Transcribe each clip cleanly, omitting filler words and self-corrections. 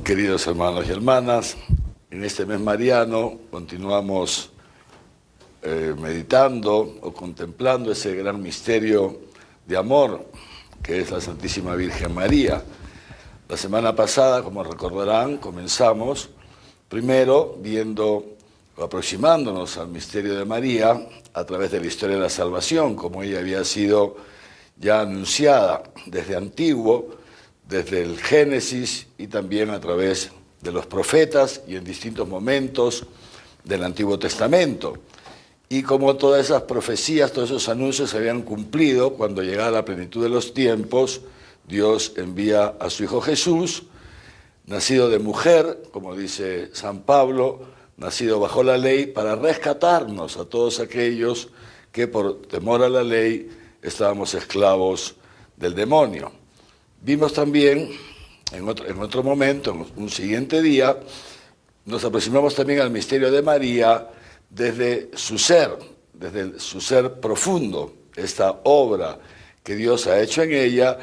Queridos hermanos y hermanas, en este mes mariano continuamos meditando o contemplando ese gran misterio de amor que es la Santísima Virgen María. La semana pasada, como recordarán, comenzamos primero viendo o aproximándonos al misterio de María a través de la historia de la salvación, como ella había sido ya anunciada desde antiguo, desde el Génesis y también a través de los profetas y en distintos momentos del Antiguo Testamento. Y como todas esas profecías, todos esos anuncios se habían cumplido, cuando llegada la plenitud de los tiempos, Dios envía a su Hijo Jesús, nacido de mujer, como dice San Pablo, nacido bajo la ley, para rescatarnos a todos aquellos que por temor a la ley estábamos esclavos del demonio. Vimos también, en otro momento, en un siguiente día, nos aproximamos también al misterio de María desde su ser profundo, esta obra que Dios ha hecho en ella,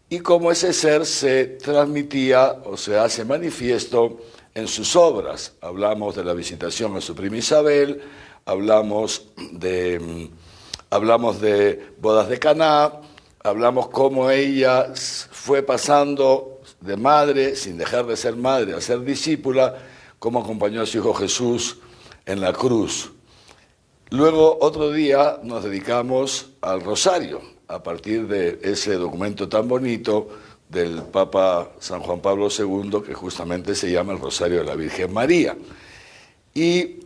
y cómo ese ser se transmitía o se hace manifiesto en sus obras. Hablamos de la visitación a su prima Isabel, hablamos de bodas de Caná, hablamos cómo ella fue pasando de madre, sin dejar de ser madre, a ser discípula, cómo acompañó a su Hijo Jesús en la cruz. Luego, otro día, nos dedicamos al rosario, a partir de ese documento tan bonito del Papa San Juan Pablo II, que justamente se llama el Rosario de la Virgen María. Y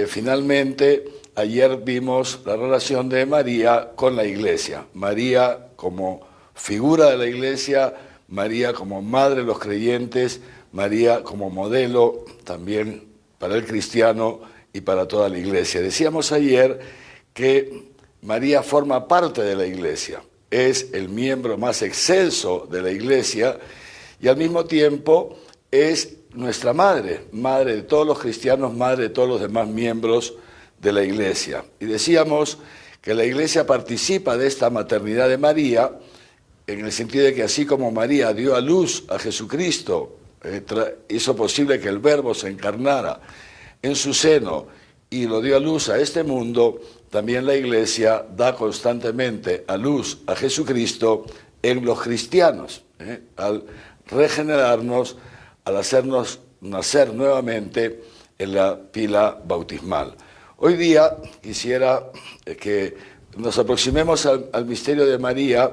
finalmente, ayer vimos la relación de María con la Iglesia. María como figura de la Iglesia, María como madre de los creyentes, María como modelo también para el cristiano y para toda la Iglesia. Decíamos ayer que María forma parte de la Iglesia, es el miembro más excelso de la Iglesia y al mismo tiempo es nuestra madre, madre de todos los cristianos, madre de todos los demás miembros de la Iglesia. Y decíamos que la Iglesia participa de esta maternidad de María en el sentido de que así como María dio a luz a Jesucristo, hizo posible que el Verbo se encarnara en su seno y lo dio a luz a este mundo, también la Iglesia da constantemente a luz a Jesucristo en los cristianos, al regenerarnos, al hacernos nacer nuevamente en la pila bautismal. Hoy día quisiera que nos aproximemos al misterio de María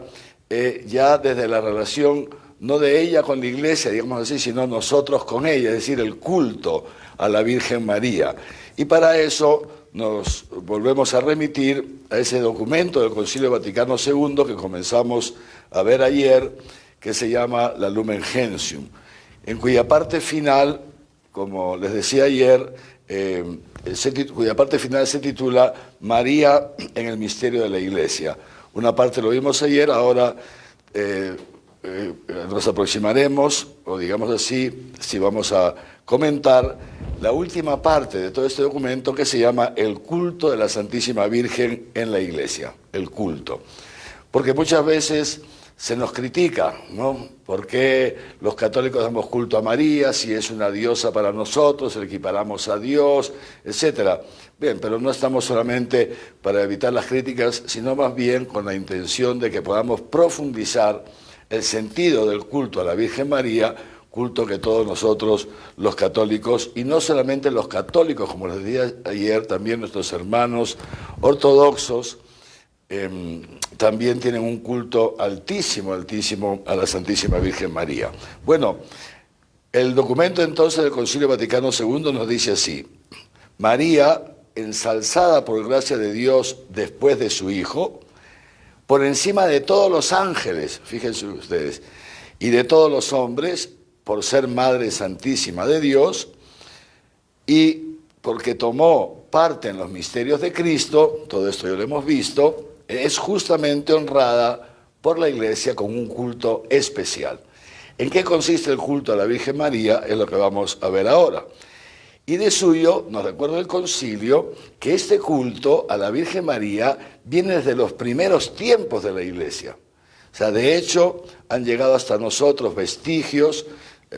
ya desde la relación no de ella con la Iglesia, digamos así, sino nosotros con ella, es decir, el culto a la Virgen María. Y para eso nos volvemos a remitir a ese documento del Concilio Vaticano II que comenzamos a ver ayer, que se llama la Lumen Gentium, en cuya parte final, como les decía ayer, cuya parte final se titula María en el misterio de la Iglesia. Una parte lo vimos ayer, ahora nos aproximaremos, o digamos así, si vamos a comentar la última parte de todo este documento que se llama el culto de la Santísima Virgen en la Iglesia, el culto. Porque muchas veces se nos critica, ¿no? ¿Por qué los católicos damos culto a María si es una diosa para nosotros, la equiparamos a Dios, etcétera? Bien, pero no estamos solamente para evitar las críticas, sino más bien con la intención de que podamos profundizar el sentido del culto a la Virgen María, culto que todos nosotros los católicos, y no solamente los católicos, como les decía ayer, también nuestros hermanos ortodoxos, también tienen un culto altísimo, altísimo a la Santísima Virgen María. Bueno, el documento entonces del Concilio Vaticano II nos dice así: María, ensalzada por gracia de Dios después de su Hijo, por encima de todos los ángeles, fíjense ustedes, y de todos los hombres, por ser Madre Santísima de Dios, y porque tomó parte en los misterios de Cristo, todo esto ya lo hemos visto, es justamente honrada por la Iglesia con un culto especial. ¿En qué consiste el culto a la Virgen María? Es lo que vamos a ver ahora. Y de suyo nos recuerda el concilio que este culto a la Virgen María viene desde los primeros tiempos de la Iglesia. O sea, de hecho, han llegado hasta nosotros vestigios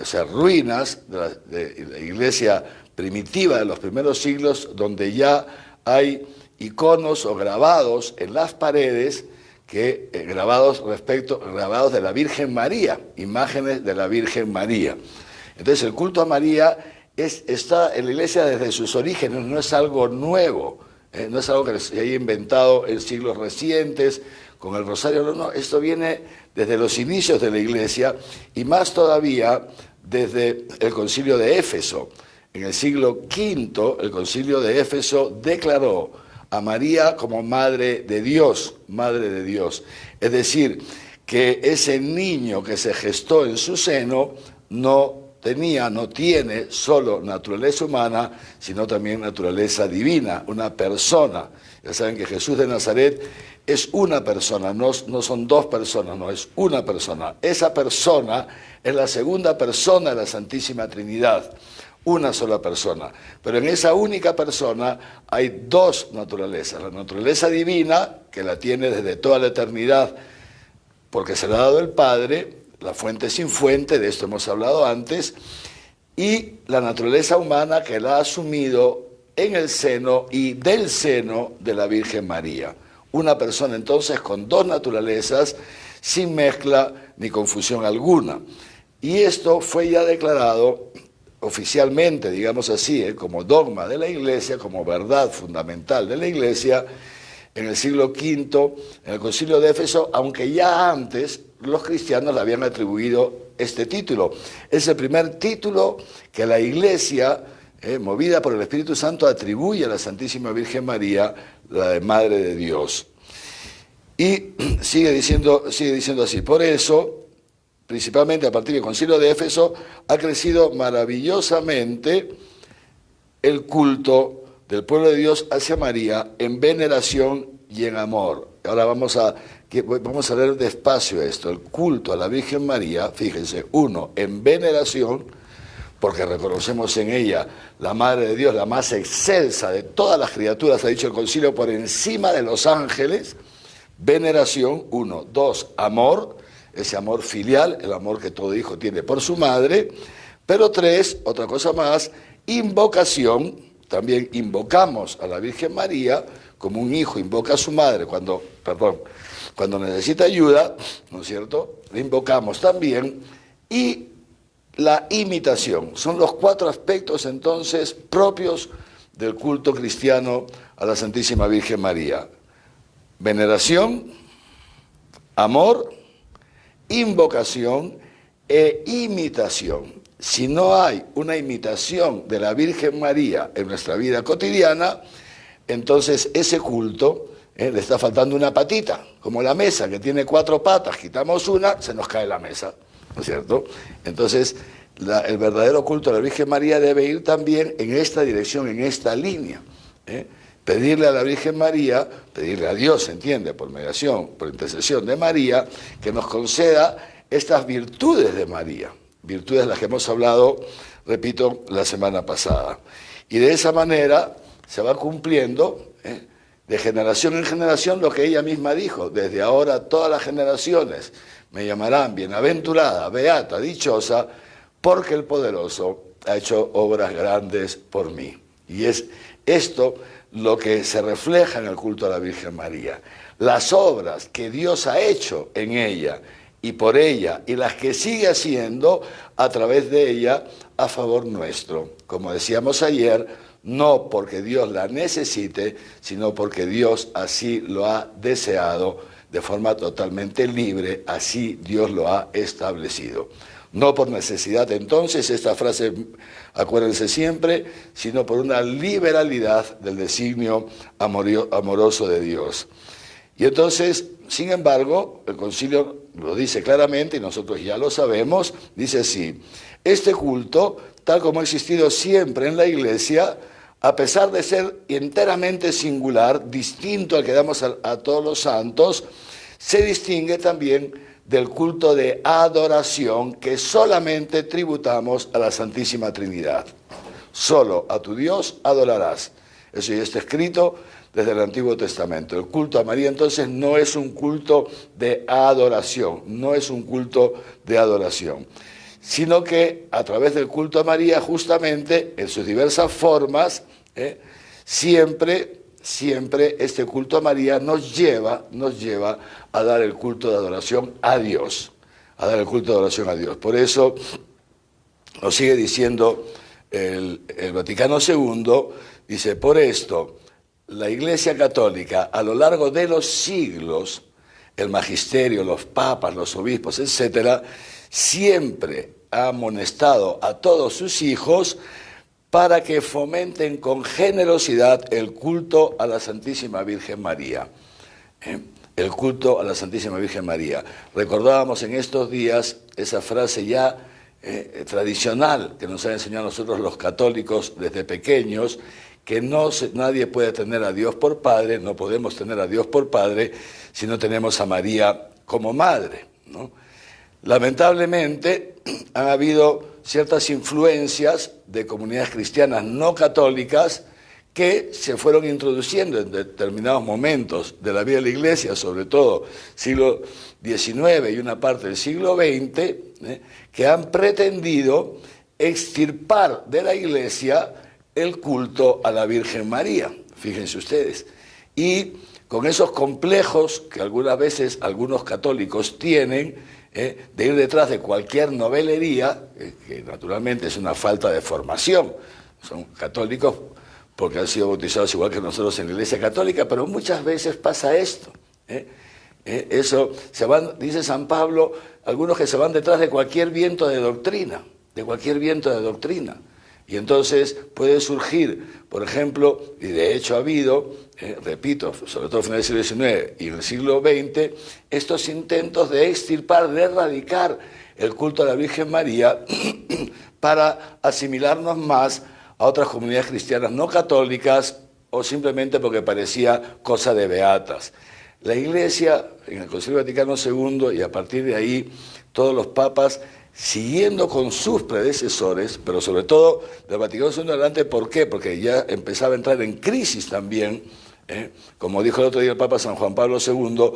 o sea, ruinas de la iglesia primitiva de los primeros siglos, donde ya hay iconos o grabados en las paredes, grabados de la Virgen María, imágenes de la Virgen María. Entonces el culto a María está en la iglesia desde sus orígenes, no es algo nuevo, no es algo que se haya inventado en siglos recientes con el rosario, no, esto viene desde los inicios de la iglesia y más todavía desde el concilio de Éfeso. En el siglo V, el concilio de Éfeso declaró a María como Madre de Dios, Madre de Dios. Es decir, que ese niño que se gestó en su seno no tiene solo naturaleza humana, sino también naturaleza divina, una persona. Ya saben que Jesús de Nazaret es una persona, no son dos personas, no, es una persona. Esa persona es la segunda persona de la Santísima Trinidad, una sola persona. Pero en esa única persona hay dos naturalezas. La naturaleza divina, que la tiene desde toda la eternidad, porque se la ha dado el Padre, la fuente sin fuente, de esto hemos hablado antes, y la naturaleza humana que la ha asumido en el seno y del seno de la Virgen María. Una persona entonces con dos naturalezas, sin mezcla ni confusión alguna. Y esto fue ya declarado oficialmente, digamos así, como dogma de la Iglesia, como verdad fundamental de la Iglesia, en el siglo V, en el concilio de Éfeso, aunque ya antes los cristianos le habían atribuido este título. Es el primer título que la Iglesia, movida por el Espíritu Santo, atribuye a la Santísima Virgen María, la de Madre de Dios. Y sigue diciendo así, por eso, principalmente a partir del concilio de Éfeso, ha crecido maravillosamente el culto del pueblo de Dios hacia María en veneración y en amor. Ahora vamos a leer despacio esto. El culto a la Virgen María, fíjense, uno, en veneración, porque reconocemos en ella la Madre de Dios, la más excelsa de todas las criaturas, ha dicho el concilio, por encima de los ángeles. Veneración, uno. Dos, amor, ese amor filial, el amor que todo hijo tiene por su madre. Pero tres, otra cosa más, invocación. También invocamos a la Virgen María, como un hijo invoca a su madre cuando necesita ayuda, ¿no es cierto? La invocamos también. Y la imitación. Son los cuatro aspectos entonces propios del culto cristiano a la Santísima Virgen María. Veneración, amor, invocación e imitación. Si no hay una imitación de la Virgen María en nuestra vida cotidiana, entonces ese culto le está faltando una patita, como la mesa que tiene cuatro patas, quitamos una, se nos cae la mesa, ¿no es cierto? Entonces el verdadero culto a la Virgen María debe ir también en esta dirección, en esta línea. Pedirle a la Virgen María, pedirle a Dios, ¿entiende? Por mediación, por intercesión de María, que nos conceda estas virtudes de María. Virtudes de las que hemos hablado, repito, la semana pasada. Y de esa manera se va cumpliendo, de generación en generación, lo que ella misma dijo. Desde ahora todas las generaciones me llamarán bienaventurada, beata, dichosa, porque el Poderoso ha hecho obras grandes por mí. Y es esto lo que se refleja en el culto a la Virgen María. Las obras que Dios ha hecho en ella y por ella, y las que sigue haciendo a través de ella a favor nuestro. Como decíamos ayer, no porque Dios la necesite, sino porque Dios así lo ha deseado de forma totalmente libre, así Dios lo ha establecido. No por necesidad entonces, esta frase acuérdense siempre, sino por una liberalidad del designio amoroso de Dios. Y entonces, sin embargo, el concilio lo dice claramente y nosotros ya lo sabemos, dice así: este culto, tal como ha existido siempre en la Iglesia, a pesar de ser enteramente singular, distinto al que damos a todos los santos, se distingue también del culto de adoración que solamente tributamos a la Santísima Trinidad. Solo a tu Dios adorarás. Eso ya está escrito desde el Antiguo Testamento. El culto a María entonces no es un culto de adoración, no es un culto de adoración. sino que a través del culto a María, justamente en sus diversas formas, siempre este culto a María nos lleva a dar el culto de adoración a Dios, Por eso nos sigue diciendo el Vaticano II, dice: por esto la Iglesia Católica a lo largo de los siglos, el magisterio, los papas, los obispos, etcétera, siempre ha amonestado a todos sus hijos para que fomenten con generosidad el culto a la Santísima Virgen María. El culto a la Santísima Virgen María. Recordábamos en estos días esa frase ya tradicional que nos han enseñado a nosotros los católicos desde pequeños, que nadie puede tener a Dios por Padre, no podemos tener a Dios por Padre si no tenemos a María como Madre, ¿no? Lamentablemente han habido ciertas influencias de comunidades cristianas no católicas que se fueron introduciendo en determinados momentos de la vida de la Iglesia, sobre todo siglo XIX y una parte del siglo XX, que han pretendido extirpar de la Iglesia el culto a la Virgen María, fíjense ustedes. Y con esos complejos que algunas veces algunos católicos tienen, de ir detrás de cualquier novelería, que naturalmente es una falta de formación. Son católicos porque han sido bautizados igual que nosotros en la Iglesia Católica, pero muchas veces pasa esto. Eso, dice San Pablo, algunos que se van detrás de cualquier viento de doctrina, Y entonces puede surgir, por ejemplo, y de hecho ha habido, repito, sobre todo a finales del siglo XIX y en el siglo XX, estos intentos de extirpar, de erradicar el culto a la Virgen María para asimilarnos más a otras comunidades cristianas no católicas o simplemente porque parecía cosa de beatas. La Iglesia, en el Concilio Vaticano II y a partir de ahí, todos los papas, siguiendo con sus predecesores, pero sobre todo del Vaticano II en adelante, ¿por qué? Porque ya empezaba a entrar en crisis también, como dijo el otro día el Papa San Juan Pablo II,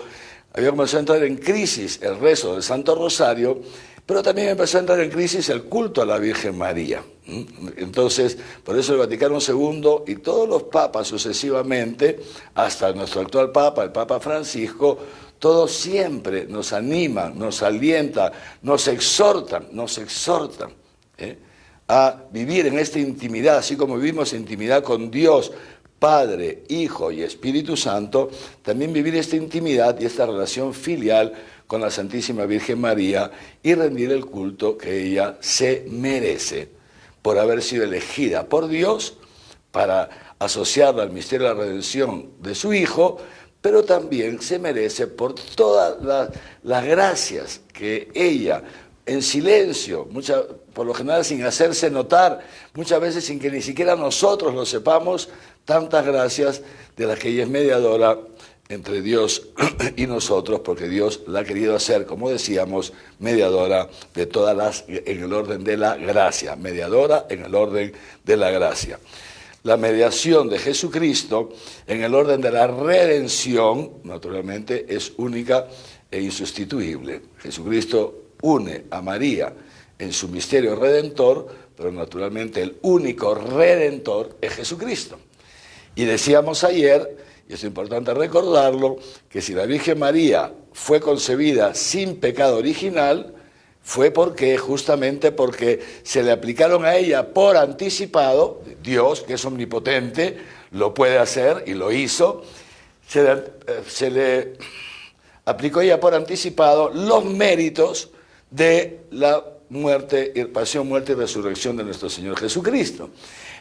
había comenzado a entrar en crisis el rezo del Santo Rosario, pero también empezó a entrar en crisis el culto a la Virgen María. Entonces, por eso el Vaticano II y todos los papas sucesivamente, hasta nuestro actual Papa, el Papa Francisco, todos siempre nos animan, nos alientan, nos exhortan a vivir en esta intimidad, así como vivimos intimidad con Dios, Padre, Hijo y Espíritu Santo, también vivir esta intimidad y esta relación filial con la Santísima Virgen María y rendir el culto que ella se merece por haber sido elegida por Dios para asociarla al misterio de la redención de su Hijo, pero también se merece por todas las gracias que ella, en silencio, por lo general sin hacerse notar, muchas veces sin que ni siquiera nosotros lo sepamos, tantas gracias de las que ella es mediadora entre Dios y nosotros, porque Dios la ha querido hacer, como decíamos, mediadora de todas las, en el orden de la gracia, mediadora en el orden de la gracia. La mediación de Jesucristo en el orden de la redención, naturalmente, es única e insustituible. Jesucristo une a María en su misterio redentor, pero naturalmente el único redentor es Jesucristo. Y decíamos ayer, y es importante recordarlo, que si la Virgen María fue concebida sin pecado original, fue justamente porque se le aplicaron a ella por anticipado, Dios, que es omnipotente, lo puede hacer y lo hizo, se le aplicó a ella por anticipado los méritos de la muerte, pasión, muerte y resurrección de nuestro Señor Jesucristo.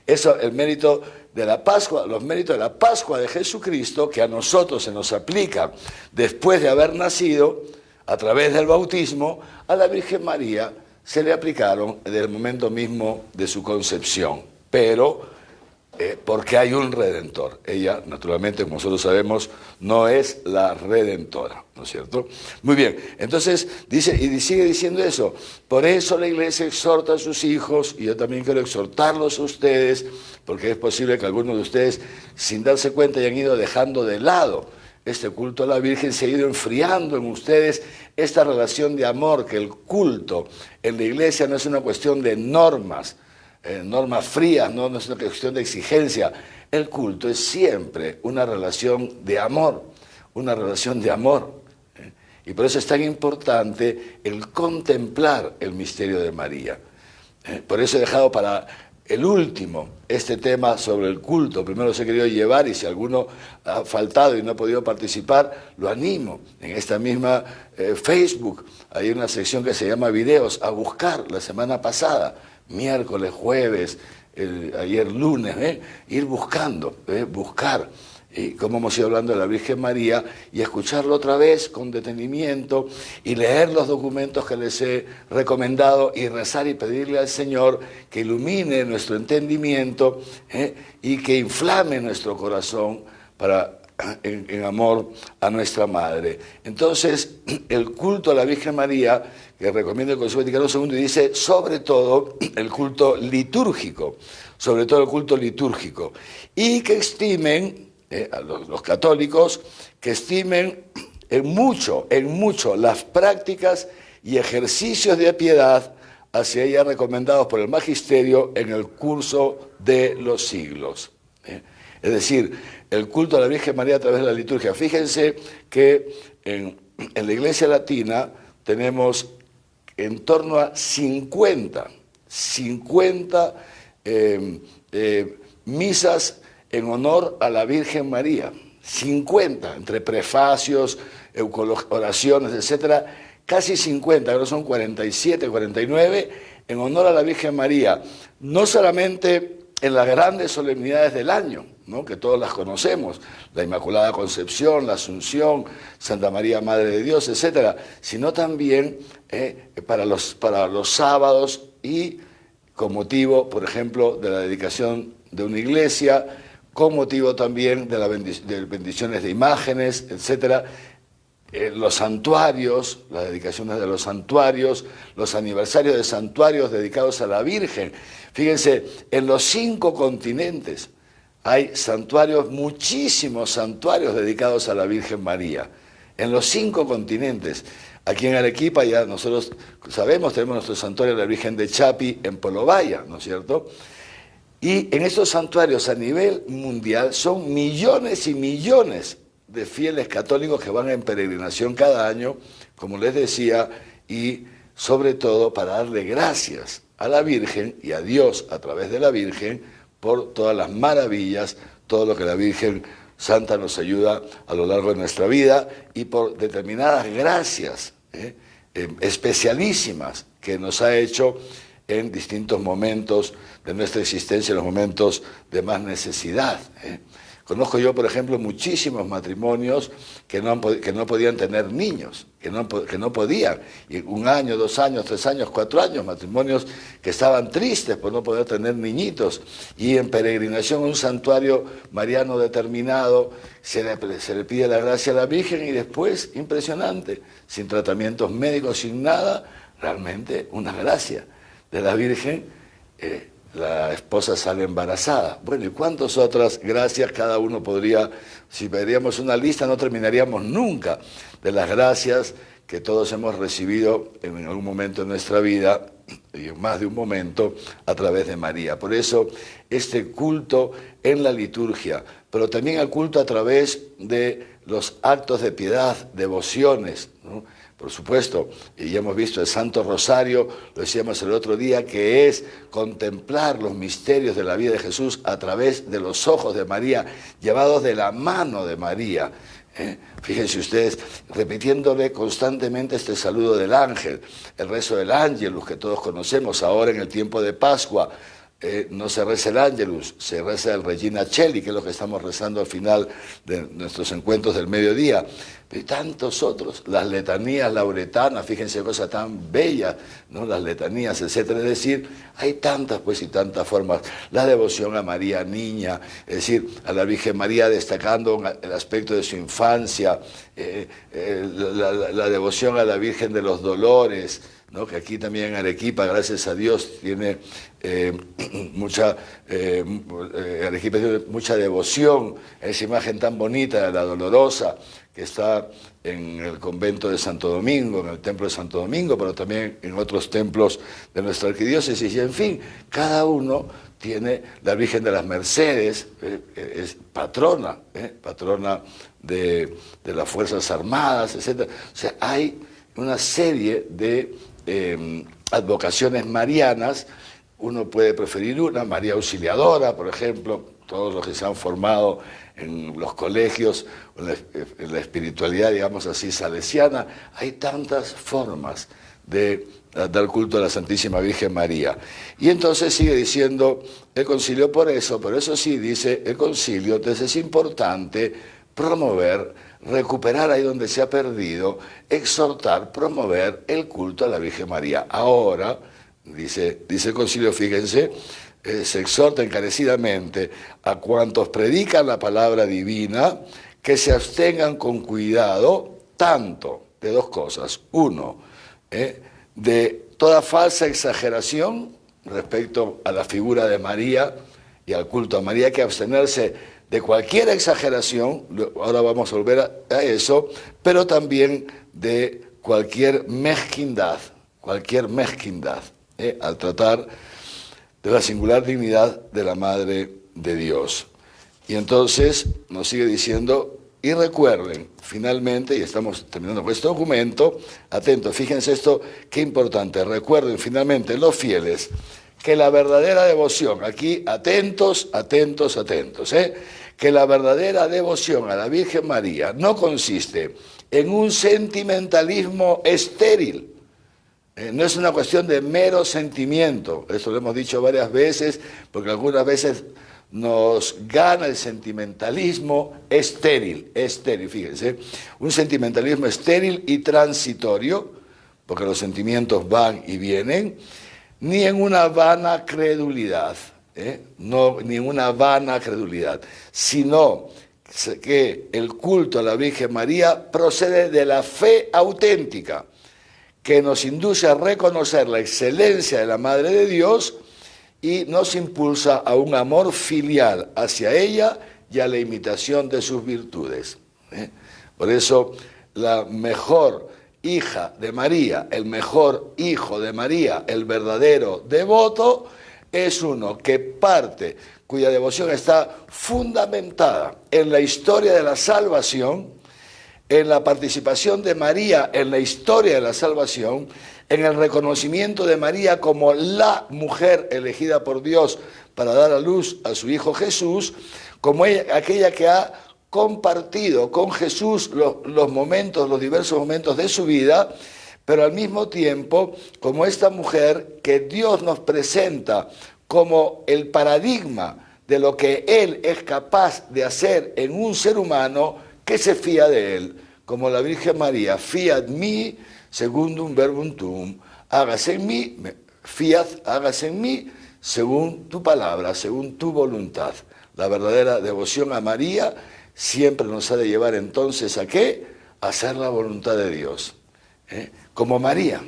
Eso, el mérito de la Pascua, los méritos de la Pascua de Jesucristo, que a nosotros se nos aplica después de haber nacido, a través del bautismo, a la Virgen María se le aplicaron desde el momento mismo de su concepción, pero porque hay un Redentor. Ella, naturalmente, como nosotros sabemos, no es la Redentora, ¿no es cierto? Muy bien, entonces dice, y sigue diciendo eso, por eso la Iglesia exhorta a sus hijos, y yo también quiero exhortarlos a ustedes, porque es posible que algunos de ustedes, sin darse cuenta, hayan ido dejando de lado este culto a la Virgen, se ha ido enfriando en ustedes esta relación de amor, que el culto en la iglesia no es una cuestión de normas, normas frías, no es una cuestión de exigencia. El culto es siempre una relación de amor, una relación de amor. Y por eso es tan importante el contemplar el misterio de María. Por eso he dejado para el último este tema sobre el culto. Primero los he querido llevar, y si alguno ha faltado y no ha podido participar, lo animo. En esta misma Facebook hay una sección que se llama videos, a buscar la semana pasada, miércoles, jueves, ayer lunes, ir buscando, buscar. Y como hemos ido hablando de la Virgen María, y escucharlo otra vez con detenimiento y leer los documentos que les he recomendado y rezar y pedirle al Señor que ilumine nuestro entendimiento y que inflame nuestro corazón para en amor a nuestra Madre. Entonces, el culto a la Virgen María, que recomienda el Concilio Vaticano II, dice sobre todo el culto litúrgico, sobre todo el culto litúrgico, y que estimen a los católicos, que estimen en mucho las prácticas y ejercicios de piedad hacia ella recomendados por el Magisterio en el curso de los siglos. Es decir, el culto a la Virgen María a través de la liturgia. Fíjense que en la Iglesia Latina tenemos en torno a 50 misas en honor a la Virgen María, 50, entre prefacios, oraciones, etcétera, casi 50, ahora son 47, 49, en honor a la Virgen María, no solamente en las grandes solemnidades del año, ¿no?, que todos las conocemos, la Inmaculada Concepción, la Asunción, Santa María Madre de Dios, etcétera, sino también para los sábados y con motivo, por ejemplo, de la dedicación de una iglesia, con motivo también de bendiciones de imágenes, etcétera, los santuarios, las dedicaciones de los santuarios, los aniversarios de santuarios dedicados a la Virgen. Fíjense, en los 5 continentes hay santuarios, muchísimos santuarios dedicados a la Virgen María. En los 5 continentes. Aquí en Arequipa ya nosotros sabemos, tenemos nuestro santuario de la Virgen de Chapi en Polobaya, ¿no es cierto? Y en estos santuarios a nivel mundial son millones y millones de fieles católicos que van en peregrinación cada año, como les decía, y sobre todo para darle gracias a la Virgen y a Dios a través de la Virgen por todas las maravillas, todo lo que la Virgen Santa nos ayuda a lo largo de nuestra vida, y por determinadas gracias especialísimas que nos ha hecho en distintos momentos de nuestra existencia, en los momentos de más necesidad. Conozco yo, por ejemplo, muchísimos matrimonios que no podían tener niños, que no podían. Y 1 año, 2 años, 3 años, 4 años, matrimonios que estaban tristes por no poder tener niñitos. Y en peregrinación a un santuario mariano determinado, se le pide la gracia a la Virgen, y después, impresionante, sin tratamientos médicos, sin nada, realmente una gracia de la Virgen, la esposa sale embarazada. Bueno, ¿y cuántas otras gracias cada uno podría? Si pediríamos una lista no terminaríamos nunca de las gracias que todos hemos recibido en algún momento de nuestra vida, y en más de un momento, a través de María. Por eso, este culto en la liturgia, pero también el culto a través de los actos de piedad, devociones, ¿no? Por supuesto, y ya hemos visto el Santo Rosario, lo decíamos el otro día, que es contemplar los misterios de la vida de Jesús a través de los ojos de María, llevados de la mano de María. Fíjense ustedes, repitiéndole constantemente este saludo del ángel, el rezo del Ángelus, que todos conocemos ahora en el tiempo de Pascua. No se reza el Ángelus, se reza el Regina Coeli, que es lo que estamos rezando al final de nuestros encuentros del mediodía. Pero tantos otros, las letanías lauretanas, fíjense, cosa tan bella, ¿no? Las letanías, etcétera. Es decir, hay tantas, pues, y tantas formas. La devoción a María Niña, es decir, a la Virgen María destacando el aspecto de su infancia, la devoción a la Virgen de los Dolores, ¿no? Que aquí también en Arequipa, gracias a Dios, tiene Arequipa tiene mucha devoción a esa imagen tan bonita de la Dolorosa, que está en el convento de Santo Domingo, en el templo de Santo Domingo, pero también en otros templos de nuestra arquidiócesis. Y en fin, cada uno tiene la Virgen de las Mercedes, es patrona, patrona de las Fuerzas Armadas, etc. O sea, hay una serie de advocaciones marianas. Uno puede preferir una, María Auxiliadora, por ejemplo, todos los que se han formado en los colegios, en la espiritualidad, digamos así, salesiana. Hay tantas formas de dar culto a la Santísima Virgen María. Y entonces sigue diciendo el concilio por eso sí dice el concilio, entonces es importante promover, recuperar ahí donde se ha perdido, exhortar, promover el culto a la Virgen María. Ahora, dice el concilio, fíjense, se exhorta encarecidamente a cuantos predican la palabra divina que se abstengan con cuidado tanto de dos cosas. Uno, de toda falsa exageración respecto a la figura de María y al culto a María. Hay que abstenerse de cualquier exageración, ahora vamos a volver a eso, pero también de cualquier mezquindad al tratar de la singular dignidad de la Madre de Dios. Y entonces nos sigue diciendo, y recuerden, finalmente, y estamos terminando con este documento, atentos, fíjense esto, qué importante, recuerden finalmente los fieles, que la verdadera devoción, aquí atentos, que la verdadera devoción a la Virgen María no consiste en un sentimentalismo estéril. No es una cuestión de mero sentimiento, esto lo hemos dicho varias veces, porque algunas veces nos gana el sentimentalismo estéril, fíjense, un sentimentalismo estéril y transitorio, porque los sentimientos van y vienen, ni en una vana credulidad, ni en una vana credulidad, sino que el culto a la Virgen María procede de la fe auténtica, que nos induce a reconocer la excelencia de la Madre de Dios y nos impulsa a un amor filial hacia ella y a la imitación de sus virtudes. Por eso, la mejor hija de María, el mejor hijo de María, el verdadero devoto, es uno que parte, cuya devoción está fundamentada en la historia de la salvación, en la participación de María en la historia de la salvación, en el reconocimiento de María como la mujer elegida por Dios para dar a luz a su Hijo Jesús, como aquella que ha compartido con Jesús los diversos momentos de su vida, pero al mismo tiempo como esta mujer que Dios nos presenta como el paradigma de lo que Él es capaz de hacer en un ser humano que se fía de Él, como la Virgen María, fiat mi, secundum verbum tuum, hágase en mí, fiat, hágase en mí, según tu palabra, según tu voluntad. La verdadera devoción a María siempre nos ha de llevar entonces ¿a qué? A hacer la voluntad de Dios. Como María,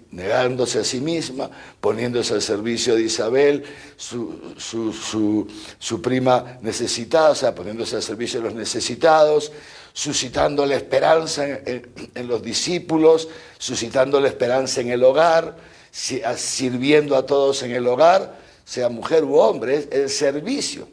negándose a sí misma, poniéndose al servicio de Isabel, su prima necesitada, o sea, poniéndose al servicio de los necesitados, suscitando la esperanza en los discípulos, suscitando la esperanza en el hogar, sirviendo a todos en el hogar, sea mujer u hombre, el servicio,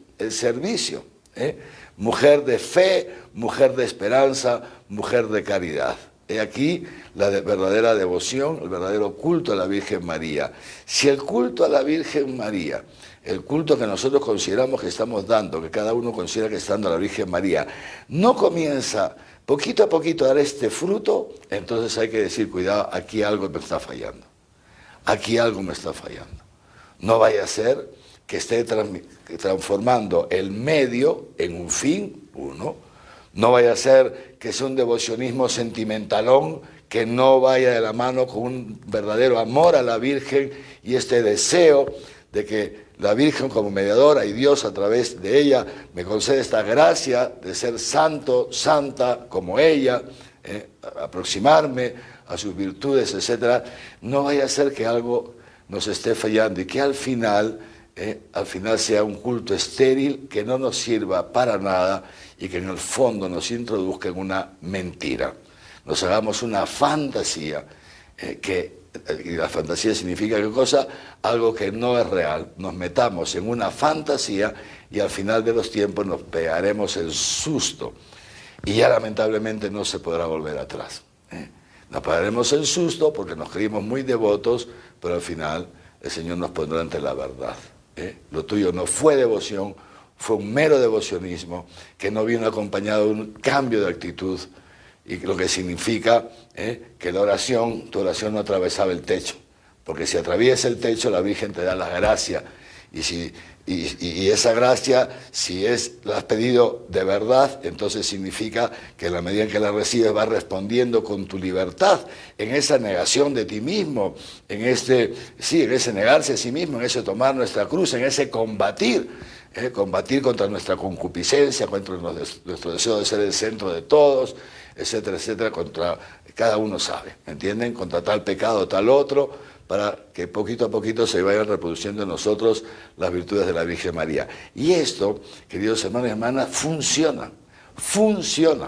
mujer de fe, mujer de esperanza, mujer de caridad. He aquí la verdadera devoción, el verdadero culto a la Virgen María. Si el culto a la Virgen María, el culto que nosotros consideramos que estamos dando, que cada uno considera que está dando a la Virgen María, no comienza poquito a poquito a dar este fruto, entonces hay que decir, cuidado, aquí algo me está fallando. Aquí algo me está fallando. No vaya a ser que esté transformando el medio en un fin, uno. No vaya a ser que sea un devocionismo sentimentalón que no vaya de la mano con un verdadero amor a la Virgen y este deseo de que la Virgen como mediadora y Dios a través de ella me concede esta gracia de ser santo, santa como ella, aproximarme a sus virtudes, etcétera, no vaya a ser que algo nos esté fallando y que al final sea un culto estéril que no nos sirva para nada y que en el fondo nos introduzca en una mentira. Nos hagamos una fantasía, y la fantasía significa ¿qué cosa? Algo que no es real. Nos metamos en una fantasía y al final de los tiempos nos pegaremos el susto. Y ya lamentablemente no se podrá volver atrás. Nos pegaremos el susto porque nos creímos muy devotos, pero al final el Señor nos pondrá ante la verdad. Lo tuyo no fue devoción, fue un mero devocionismo que no vino acompañado de un cambio de actitud, y lo que significa que tu oración no atravesaba el techo, porque si atraviesa el techo la Virgen te da la gracia, y esa gracia, si la has pedido de verdad, entonces significa que en la medida en que la recibes vas respondiendo con tu libertad, en esa negación de ti mismo, en ese negarse a sí mismo, en ese tomar nuestra cruz, en ese combatir contra nuestra concupiscencia, contra nuestro deseo de ser el centro de todos, etcétera, etcétera, contra, cada uno sabe, ¿entienden? Contra tal pecado, tal otro, para que poquito a poquito se vayan reproduciendo en nosotros las virtudes de la Virgen María. Y esto, queridos hermanos y hermanas, funciona.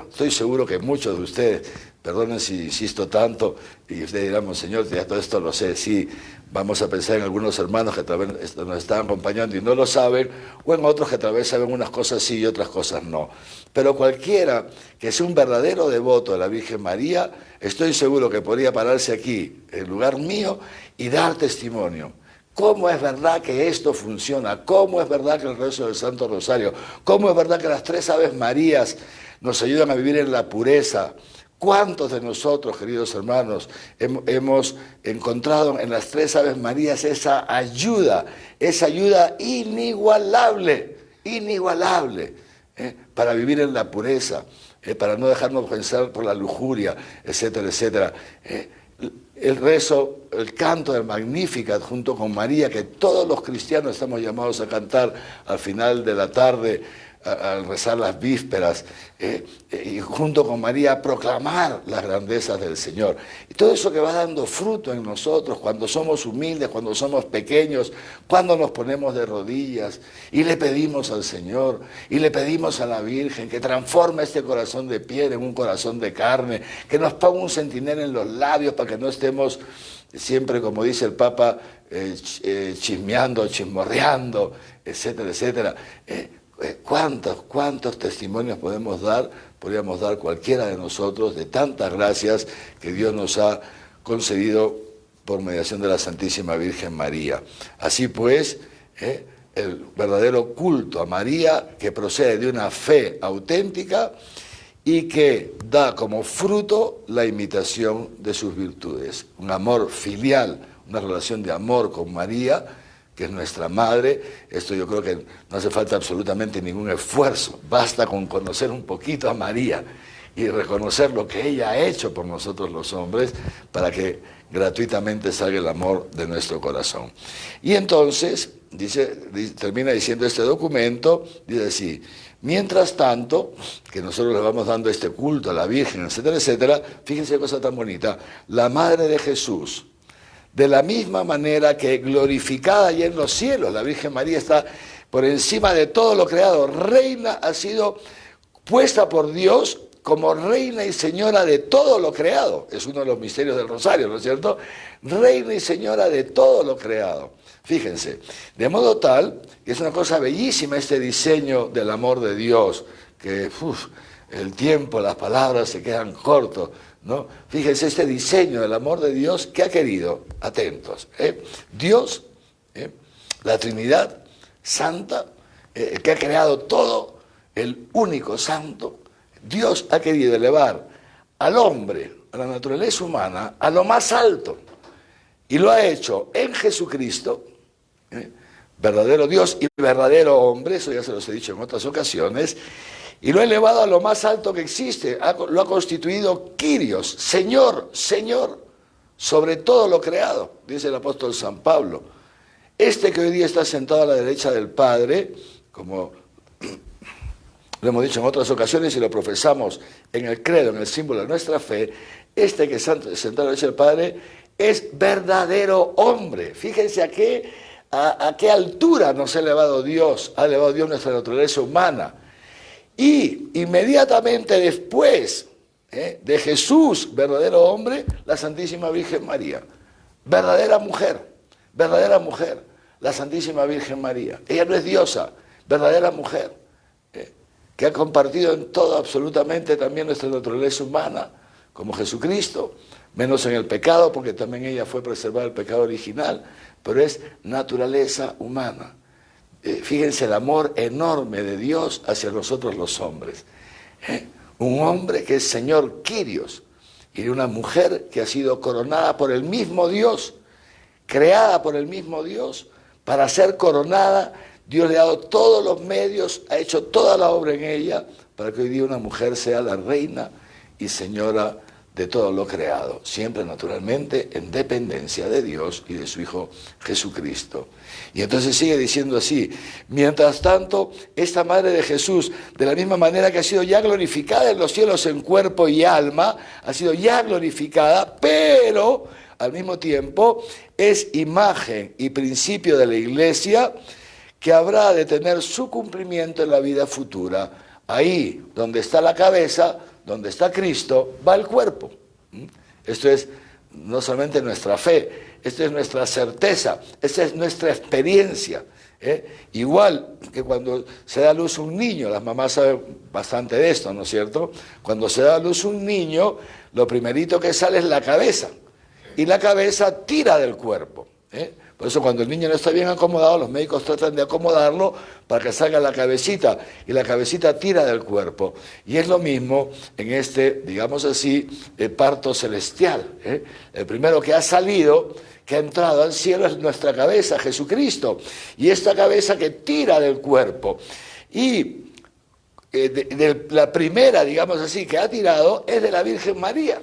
Estoy seguro que muchos de ustedes, perdonen si insisto tanto, y ustedes dirán, Señor, ya todo esto lo sé, sí, vamos a pensar en algunos hermanos que tal vez nos están acompañando y no lo saben, o en otros que tal vez saben unas cosas sí y otras cosas no. Pero cualquiera que sea un verdadero devoto de la Virgen María, estoy seguro que podría pararse aquí, en lugar mío, y dar testimonio. ¿Cómo es verdad que esto funciona? ¿Cómo es verdad que el rezo del Santo Rosario? ¿Cómo es verdad que las 3 Aves Marías nos ayudan a vivir en la pureza? ¿Cuántos de nosotros, queridos hermanos, hemos encontrado en las 3 Aves Marías esa ayuda inigualable, para vivir en la pureza, para no dejarnos pensar por la lujuria, etcétera, etcétera? El rezo, el canto del Magnificat junto con María, que todos los cristianos estamos llamados a cantar al final de la tarde, al rezar las vísperas, y junto con María proclamar las grandezas del Señor. Y todo eso que va dando fruto en nosotros cuando somos humildes, cuando somos pequeños, cuando nos ponemos de rodillas y le pedimos al Señor y le pedimos a la Virgen que transforme este corazón de piedra en un corazón de carne, que nos ponga un centinela en los labios para que no estemos siempre, como dice el Papa, chismeando, chismorreando, etcétera, etcétera. ¿Cuántos testimonios podríamos dar cualquiera de nosotros de tantas gracias que Dios nos ha concedido por mediación de la Santísima Virgen María? Así pues, el verdadero culto a María, que procede de una fe auténtica y que da como fruto la imitación de sus virtudes. Un amor filial, una relación de amor con María, que es nuestra madre. Esto yo creo que no hace falta absolutamente ningún esfuerzo, basta con conocer un poquito a María y reconocer lo que ella ha hecho por nosotros los hombres para que gratuitamente salga el amor de nuestro corazón. Y entonces, termina diciendo este documento, dice así: mientras tanto, que nosotros le vamos dando este culto a la Virgen, etcétera, etcétera, fíjense qué cosa tan bonita, la Madre de Jesús, de la misma manera que glorificada allá en los cielos, la Virgen María está por encima de todo lo creado, reina, ha sido puesta por Dios como reina y señora de todo lo creado. Es uno de los misterios del Rosario, ¿no es cierto? Reina y señora de todo lo creado. Fíjense, de modo tal, que es una cosa bellísima este diseño del amor de Dios, que el tiempo, las palabras se quedan cortos, ¿no? Fíjense este diseño del amor de Dios que ha querido, atentos, Dios, la Trinidad Santa, que ha creado todo, el único santo, Dios ha querido elevar al hombre, a la naturaleza humana, a lo más alto, y lo ha hecho en Jesucristo, verdadero Dios y verdadero hombre, eso ya se los he dicho en otras ocasiones, y lo ha elevado a lo más alto que existe, lo ha constituido Kyrios, Señor, sobre todo lo creado, dice el apóstol San Pablo. Este que hoy día está sentado a la derecha del Padre, como lo hemos dicho en otras ocasiones y lo profesamos en el credo, en el símbolo de nuestra fe, este que sentado a la derecha del Padre es verdadero hombre. Fíjense a qué altura nos ha elevado Dios nuestra naturaleza humana. Y inmediatamente después de Jesús, verdadero hombre, la Santísima Virgen María. Verdadera mujer, la Santísima Virgen María. Ella no es diosa, verdadera mujer, que ha compartido en todo absolutamente también nuestra naturaleza humana, como Jesucristo, menos en el pecado, porque también ella fue preservada del pecado original, pero es naturaleza humana. Fíjense el amor enorme de Dios hacia nosotros los hombres. Un hombre que es Señor Kyrios, y una mujer que ha sido coronada por el mismo Dios, creada por el mismo Dios, para ser coronada. Dios le ha dado todos los medios, ha hecho toda la obra en ella, para que hoy día una mujer sea la reina y señora de todo lo creado, siempre naturalmente en dependencia de Dios y de su Hijo Jesucristo. Y entonces sigue diciendo así: mientras tanto, esta Madre de Jesús, de la misma manera que ha sido ya glorificada en los cielos en cuerpo y alma, ha sido ya glorificada, pero al mismo tiempo es imagen y principio de la Iglesia, que habrá de tener su cumplimiento en la vida futura. Ahí donde está la cabeza, donde está Cristo, va el cuerpo. Esto es no solamente nuestra fe, esto es nuestra certeza, esta es nuestra experiencia. Igual que cuando se da a luz un niño, las mamás saben bastante de esto, ¿no es cierto? Cuando se da a luz un niño, lo primerito que sale es la cabeza, y la cabeza tira del cuerpo. Por eso cuando el niño no está bien acomodado, los médicos tratan de acomodarlo para que salga la cabecita, y la cabecita tira del cuerpo. Y es lo mismo en este, digamos así, parto celestial. El primero que ha salido, que ha entrado al cielo, es nuestra cabeza, Jesucristo. Y esta cabeza que tira del cuerpo. Y la primera, digamos así, que ha tirado es de la Virgen María.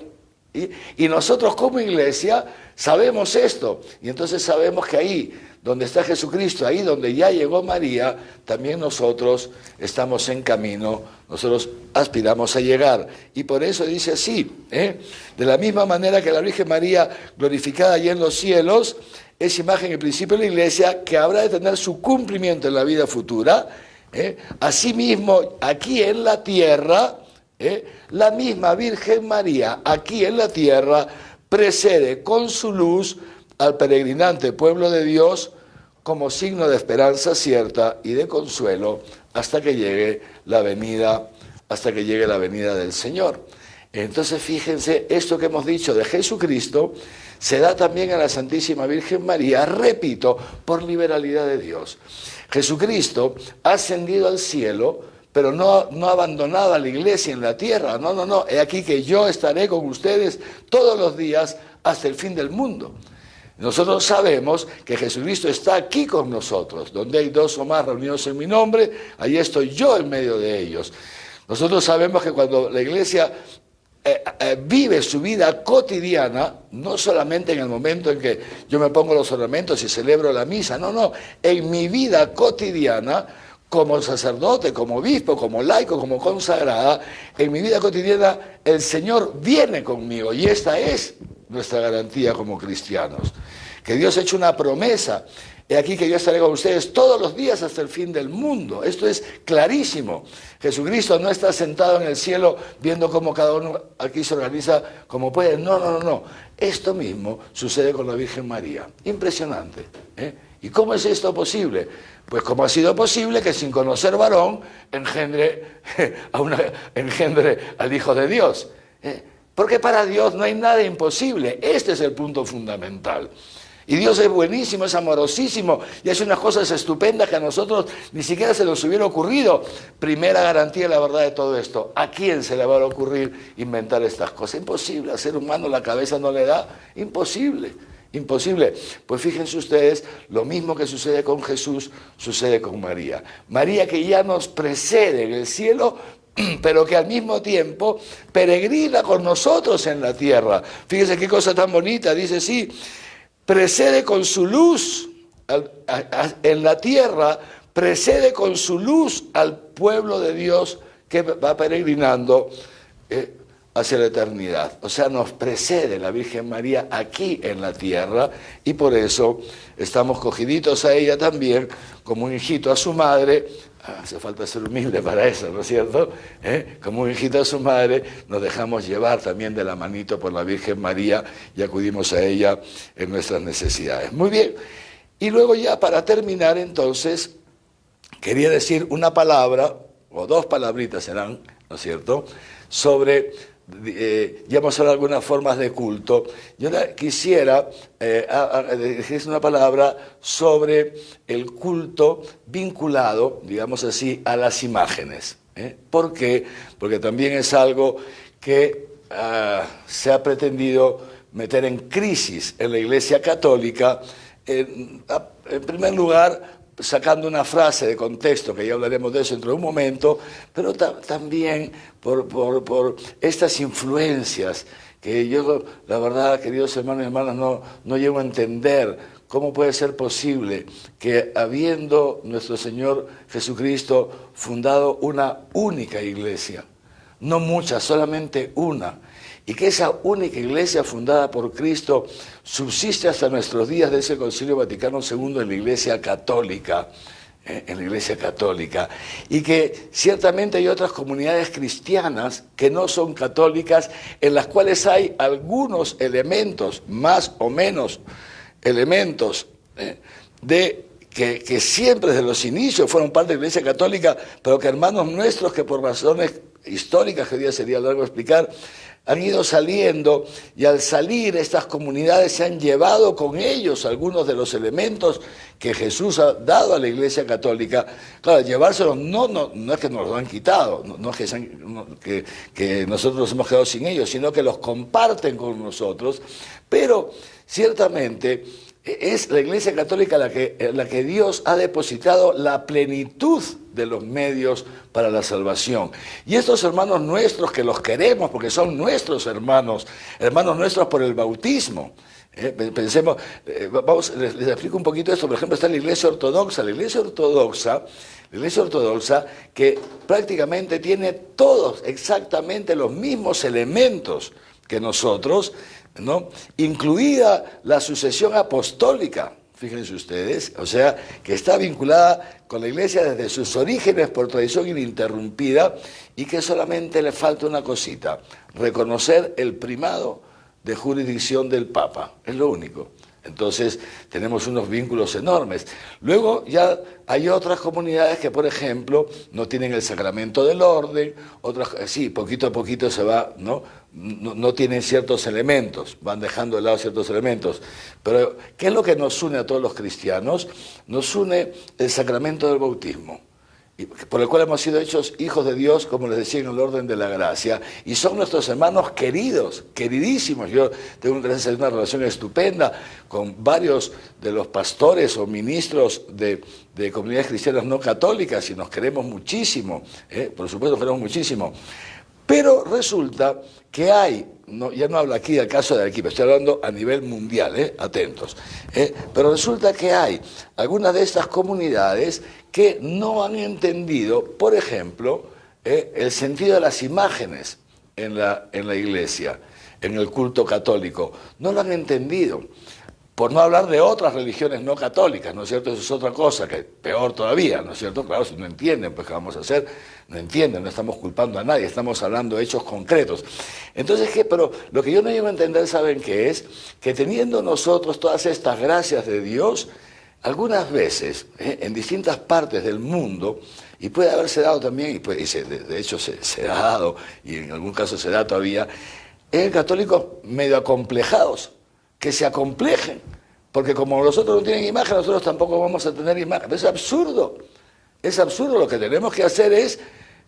Y nosotros como iglesia sabemos esto, y entonces sabemos que ahí donde está Jesucristo, ahí donde ya llegó María, también nosotros estamos en camino, nosotros aspiramos a llegar. Y por eso dice así, de la misma manera que la Virgen María glorificada allí en los cielos, es imagen y principio de la iglesia, que habrá de tener su cumplimiento en la vida futura, asimismo aquí en la tierra. La misma Virgen María aquí en la tierra precede con su luz al peregrinante pueblo de Dios como signo de esperanza cierta y de consuelo hasta que llegue la venida del Señor. Entonces fíjense, esto que hemos dicho de Jesucristo se da también a la Santísima Virgen María, repito, por liberalidad de Dios. Jesucristo ha ascendido al cielo, pero no ha abandonado a la iglesia en la tierra. No. He aquí que yo estaré con ustedes todos los días hasta el fin del mundo. Nosotros sabemos que Jesucristo está aquí con nosotros. Donde hay dos o más reunidos en mi nombre, ahí estoy yo en medio de ellos. Nosotros sabemos que cuando la iglesia vive su vida cotidiana, no solamente en el momento en que yo me pongo los ornamentos y celebro la misa, no, en mi vida cotidiana, como sacerdote, como obispo, como laico, como consagrada, en mi vida cotidiana el Señor viene conmigo, y esta es nuestra garantía como cristianos. Que Dios ha hecho una promesa: he aquí que yo estaré con ustedes todos los días hasta el fin del mundo. Esto es clarísimo. Jesucristo no está sentado en el cielo viendo cómo cada uno aquí se organiza como puede. No. Esto mismo sucede con la Virgen María. Impresionante. ¿Y cómo es esto posible? Pues como ha sido posible que sin conocer varón engendre al Hijo de Dios. Porque para Dios no hay nada imposible. Este es el punto fundamental. Y Dios es buenísimo, es amorosísimo y hace unas cosas estupendas que a nosotros ni siquiera se nos hubiera ocurrido. Primera garantía de la verdad de todo esto: ¿a quién se le va a ocurrir inventar estas cosas? Imposible. Al ser humano la cabeza no le da. Imposible. Pues fíjense ustedes, lo mismo que sucede con Jesús, sucede con María. María, que ya nos precede en el cielo, pero que al mismo tiempo peregrina con nosotros en la tierra. Fíjense qué cosa tan bonita, dice así: precede con su luz en la tierra precede con su luz al pueblo de Dios que va peregrinando hacia la eternidad. O sea, nos precede la Virgen María aquí en la tierra y por eso estamos cogiditos a ella también como un hijito a su madre. Hace falta ser humilde para eso, ¿no es cierto? Como un hijito a su madre, nos dejamos llevar también de la manito por la Virgen María y acudimos a ella en nuestras necesidades. Muy bien. Y luego ya para terminar entonces, quería decir una palabra, o dos palabritas serán, ¿no es cierto?, sobre, ya hemos hablado de algunas formas de culto. Yo quisiera decir una palabra sobre el culto vinculado, digamos así, a las imágenes. ¿Por qué? Porque también es algo que se ha pretendido meter en crisis en la Iglesia Católica, en primer lugar, sacando una frase de contexto, que ya hablaremos de eso dentro de un momento, pero también por estas influencias que yo, la verdad, queridos hermanos y hermanas, no llego a entender cómo puede ser posible que, habiendo nuestro Señor Jesucristo fundado una única iglesia, no muchas, solamente una, y que esa única iglesia fundada por Cristo subsiste hasta nuestros días de ese Concilio Vaticano II en la Iglesia Católica, y que ciertamente hay otras comunidades cristianas que no son católicas, en las cuales hay algunos elementos, más o menos elementos, que siempre desde los inicios fueron parte de la Iglesia Católica, pero que hermanos nuestros que por razones históricas, que hoy día sería largo explicar, han ido saliendo, y al salir estas comunidades se han llevado con ellos algunos de los elementos que Jesús ha dado a la Iglesia Católica. Claro, llevárselos no es que nos los han quitado, no es que nosotros nos hemos quedado sin ellos, sino que los comparten con nosotros, pero ciertamente es la Iglesia Católica la que Dios ha depositado la plenitud de los medios para la salvación. Y estos hermanos nuestros que los queremos porque son nuestros hermanos nuestros por el bautismo. Pensemos, les explico un poquito esto. Por ejemplo, está la Iglesia Ortodoxa. La Iglesia Ortodoxa que prácticamente tiene todos exactamente los mismos elementos que nosotros, ¿no? Incluida la sucesión apostólica, fíjense ustedes, o sea, que está vinculada con la Iglesia desde sus orígenes por tradición ininterrumpida, y que solamente le falta una cosita: reconocer el primado de jurisdicción del Papa, es lo único. Entonces tenemos unos vínculos enormes. Luego ya hay otras comunidades que, por ejemplo, no tienen el sacramento del orden, otras sí, poquito a poquito se va, no tienen ciertos elementos, van dejando de lado ciertos elementos. Pero ¿qué es lo que nos une a todos los cristianos? Nos une el sacramento del bautismo, por el cual hemos sido hechos hijos de Dios, como les decía, en el orden de la gracia, y son nuestros hermanos queridos, queridísimos. Yo tengo una relación estupenda con varios de los pastores o ministros de comunidades cristianas no católicas, y nos queremos muchísimo, por supuesto queremos muchísimo. Pero resulta que hay, ya no hablo aquí del caso de Arequipa, estoy hablando a nivel mundial, atentos, pero resulta que hay algunas de estas comunidades que no han entendido, por ejemplo, el sentido de las imágenes en la iglesia, en el culto católico. No lo han entendido. Por no hablar de otras religiones no católicas, ¿no es cierto? Eso es otra cosa, que peor todavía, ¿no es cierto? Claro, si no entienden, pues ¿qué vamos a hacer? No entienden, no estamos culpando a nadie, estamos hablando de hechos concretos. Entonces, pero lo que yo no llego a entender, ¿saben qué es? Que teniendo nosotros todas estas gracias de Dios, algunas veces, en distintas partes del mundo, y puede haberse dado también, de hecho se ha dado, y en algún caso se da todavía, católicos medio acomplejados, que se acomplejen, porque como los otros no tienen imagen, nosotros tampoco vamos a tener imagen. Es absurdo, lo que tenemos que hacer es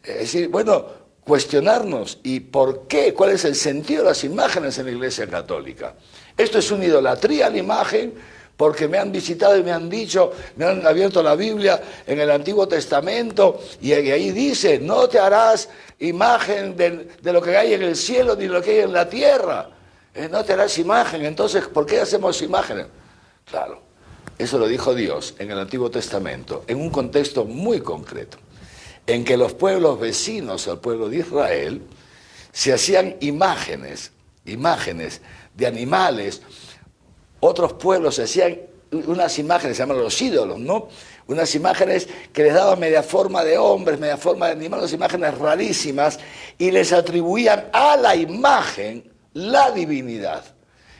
decir, bueno, cuestionarnos, ¿y por qué? ¿Cuál es el sentido de las imágenes en la Iglesia Católica? Esto es una idolatría a la imagen, porque me han visitado y me han dicho, me han abierto la Biblia en el Antiguo Testamento, y ahí dice, no te harás imagen de lo que hay en el cielo ni lo que hay en la tierra. No te harás imagen. Entonces, ¿por qué hacemos imágenes? Claro, eso lo dijo Dios en el Antiguo Testamento, en un contexto muy concreto, en que los pueblos vecinos al pueblo de Israel se hacían imágenes de animales. Otros pueblos se hacían unas imágenes, se llaman los ídolos, ¿no? Unas imágenes que les daban media forma de hombres, media forma de animales, imágenes rarísimas, y les atribuían a la imagen la divinidad.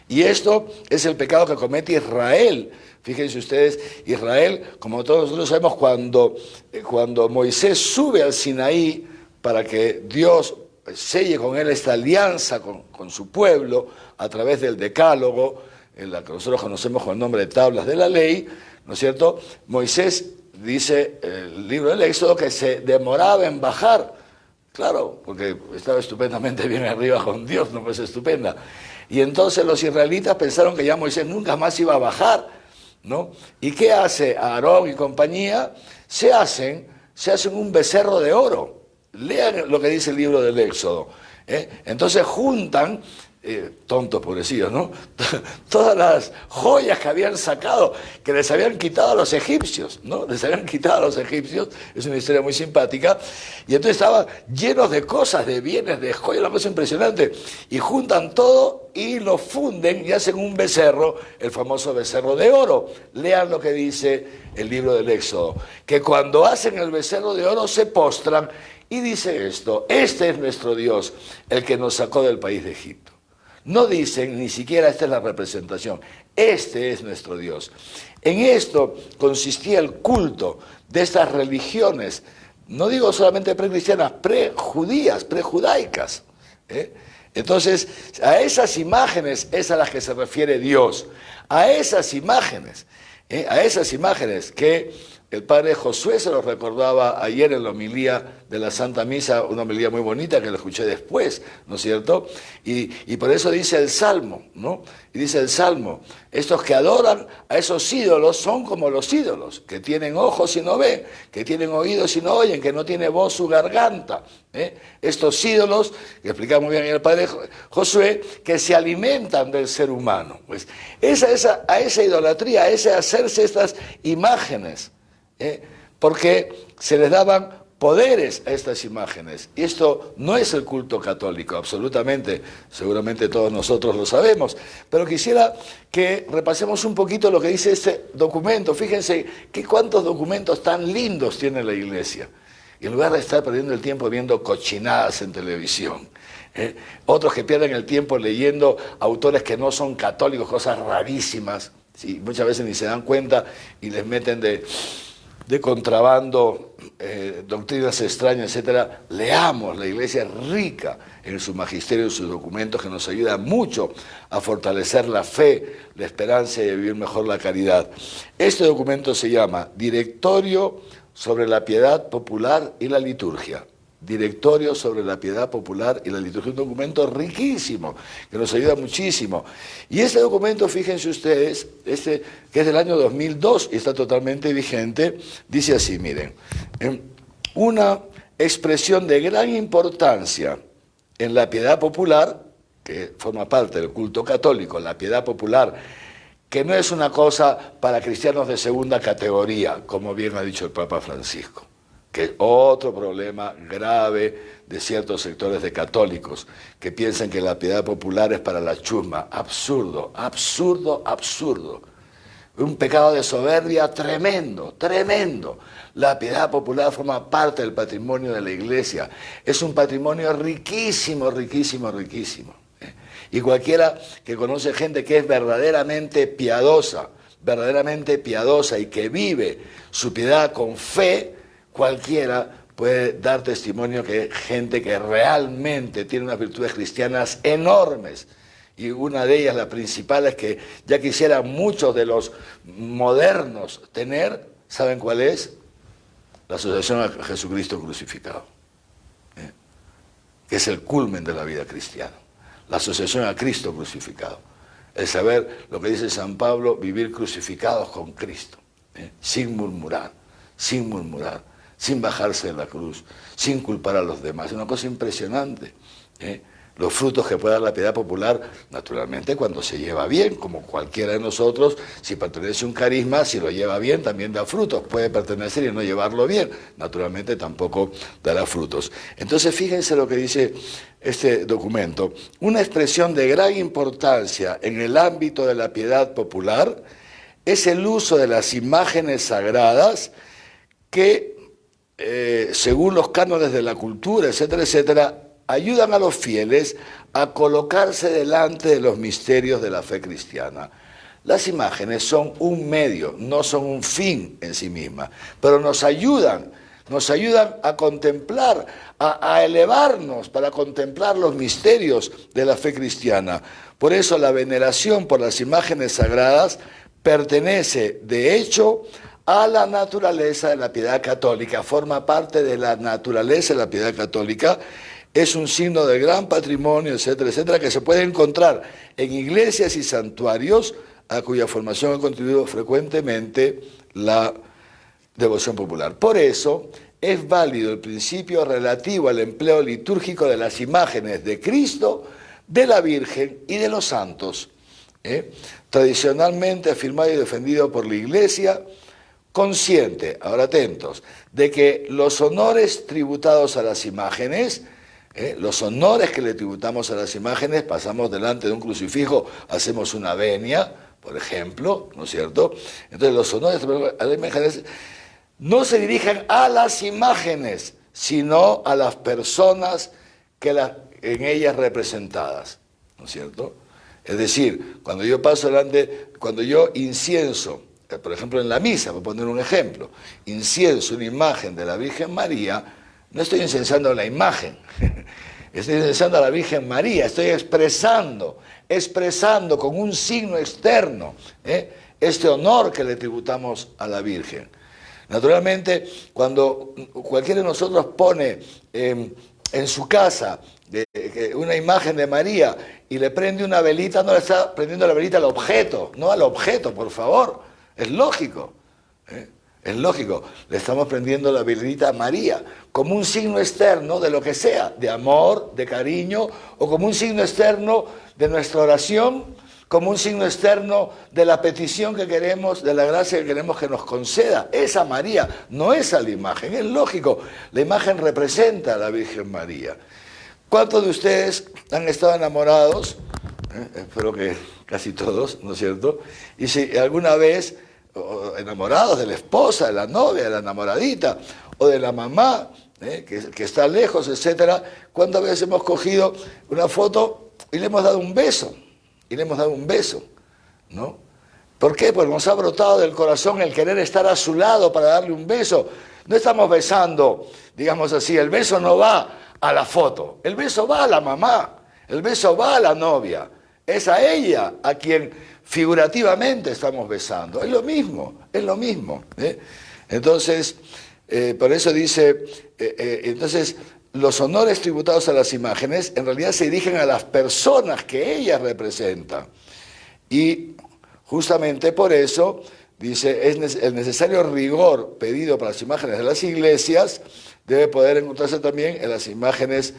Y esto es el pecado que comete Israel. Fíjense ustedes, Israel, como todos nosotros sabemos, cuando Moisés sube al Sinaí para que Dios selle con él esta alianza con su pueblo a través del Decálogo, en la que nosotros conocemos con el nombre de tablas de la ley, ¿no es cierto? Moisés dice, el libro del Éxodo, que se demoraba en bajar. Claro, porque estaba estupendamente bien arriba con Dios, no pues estupenda. Y entonces los israelitas pensaron que ya Moisés nunca más iba a bajar, ¿no? ¿Y qué hace Aarón y compañía? Se hacen un becerro de oro. Lean lo que dice el libro del Éxodo. Entonces juntan, tontos pobrecidos, ¿no? Todas las joyas que habían sacado, que les habían quitado a los egipcios, ¿no? Les habían quitado a los egipcios, es una historia muy simpática, y entonces estaban llenos de cosas, de bienes, de joyas, una cosa impresionante, y juntan todo y lo funden y hacen un becerro, el famoso becerro de oro. Lean lo que dice el libro del Éxodo, que cuando hacen el becerro de oro se postran y dice esto: este es nuestro Dios, el que nos sacó del país de Egipto. No dicen ni siquiera esta es la representación, este es nuestro Dios. En esto consistía el culto de estas religiones, no digo solamente precristianas, prejudías, prejudaicas. Entonces, a esas imágenes es a las que se refiere Dios, a esas imágenes que el padre Josué se lo recordaba ayer en la homilía de la Santa Misa, una homilía muy bonita que lo escuché después, ¿no es cierto? Y por eso dice el Salmo, ¿no? Y dice el Salmo, estos que adoran a esos ídolos son como los ídolos, que tienen ojos y no ven, que tienen oídos y no oyen, que no tiene voz su garganta. Estos ídolos, que explicaba muy bien el padre Josué, que se alimentan del ser humano. Pues a esa idolatría, a ese hacerse estas imágenes, porque se les daban poderes a estas imágenes. Y esto no es el culto católico, absolutamente, seguramente todos nosotros lo sabemos, pero quisiera que repasemos un poquito lo que dice este documento. Fíjense que cuántos documentos tan lindos tiene la Iglesia, y en lugar de estar perdiendo el tiempo viendo cochinadas en televisión, otros que pierden el tiempo leyendo autores que no son católicos, cosas rarísimas, ¿sí? Muchas veces ni se dan cuenta y les meten de contrabando, doctrinas extrañas, etcétera. Leamos, la Iglesia es rica en su magisterio, en sus documentos, que nos ayuda mucho a fortalecer la fe, la esperanza y a vivir mejor la caridad. Este documento se llama Directorio sobre la Piedad Popular y la Liturgia. Directorio sobre la Piedad Popular y la Liturgia, un documento riquísimo, que nos ayuda muchísimo. Y este documento, fíjense ustedes, que es del año 2002 y está totalmente vigente, dice así, miren, una expresión de gran importancia en la piedad popular, que forma parte del culto católico, la piedad popular, que no es una cosa para cristianos de segunda categoría, como bien ha dicho el Papa Francisco, que es otro problema grave de ciertos sectores de católicos, que piensan que la piedad popular es para la chusma. Absurdo, absurdo, absurdo. Un pecado de soberbia tremendo, tremendo. La piedad popular forma parte del patrimonio de la Iglesia. Es un patrimonio riquísimo, riquísimo, riquísimo. Y cualquiera que conoce gente que es verdaderamente piadosa y que vive su piedad con fe, cualquiera puede dar testimonio que gente que realmente tiene unas virtudes cristianas enormes. Y una de ellas, la principal, es que ya quisieran muchos de los modernos tener, ¿saben cuál es? La asociación a Jesucristo crucificado, que es el culmen de la vida cristiana. La asociación a Cristo crucificado. El saber lo que dice San Pablo, vivir crucificados con Cristo, sin murmurar, sin bajarse de la cruz, sin culpar a los demás. Es una cosa impresionante. los frutos que puede dar la piedad popular, naturalmente cuando se lleva bien, como cualquiera de nosotros, si pertenece a un carisma, si lo lleva bien también da frutos, puede pertenecer y no llevarlo bien, naturalmente tampoco dará frutos. Entonces fíjense lo que dice este documento, una expresión de gran importancia en el ámbito de la piedad popular es el uso de las imágenes sagradas que, según los cánones de la cultura, etcétera, etcétera, ayudan a los fieles a colocarse delante de los misterios de la fe cristiana. Las imágenes son un medio, no son un fin en sí mismas, pero nos ayudan a contemplar, a elevarnos para contemplar los misterios de la fe cristiana. Por eso la veneración por las imágenes sagradas pertenece, de hecho, a la naturaleza de la piedad católica, forma parte de la naturaleza de la piedad católica, es un signo de gran patrimonio, etcétera, etcétera, que se puede encontrar en iglesias y santuarios a cuya formación ha contribuido frecuentemente la devoción popular. Por eso es válido el principio relativo al empleo litúrgico de las imágenes de Cristo, de la Virgen y de los santos, tradicionalmente afirmado y defendido por la Iglesia, consciente, ahora atentos, de que los honores tributados a las imágenes, los honores que le tributamos a las imágenes, pasamos delante de un crucifijo, hacemos una venia, por ejemplo, ¿no es cierto? Entonces los honores a las imágenes no se dirigen a las imágenes, sino a las personas que en ellas representadas, ¿no es cierto? Es decir, cuando yo paso delante, cuando yo incienso, por ejemplo en la misa, voy a poner un ejemplo, incienso una imagen de la Virgen María, no estoy incensando la imagen, estoy incensando a la Virgen María, estoy expresando con un signo externo este honor que le tributamos a la Virgen. Naturalmente, cuando cualquiera de nosotros pone en su casa una imagen de María y le prende una velita, no le está prendiendo la velita al objeto, no al objeto, por favor, es lógico. Es lógico, le estamos prendiendo la velita a María como un signo externo de lo que sea, de amor, de cariño, o como un signo externo de nuestra oración, como un signo externo de la petición que queremos, de la gracia que queremos que nos conceda. Es a María, no es a la imagen, es lógico. La imagen representa a la Virgen María. ¿Cuántos de ustedes han estado enamorados? Espero que casi todos, ¿no es cierto? Y si alguna vez enamorados de la esposa, de la novia, de la enamoradita, o de la mamá, que está lejos, etcétera, ¿cuántas veces hemos cogido una foto y le hemos dado un beso? ¿No? ¿Por qué? Porque nos ha brotado del corazón el querer estar a su lado para darle un beso. No estamos besando, digamos así, el beso no va a la foto, el beso va a la mamá, el beso va a la novia, es a ella a quien figurativamente estamos besando, es lo mismo. Entonces, por eso dice, entonces los honores tributados a las imágenes en realidad se dirigen a las personas que ellas representan. Y justamente por eso, dice, el necesario rigor pedido para las imágenes de las iglesias debe poder encontrarse también en las imágenes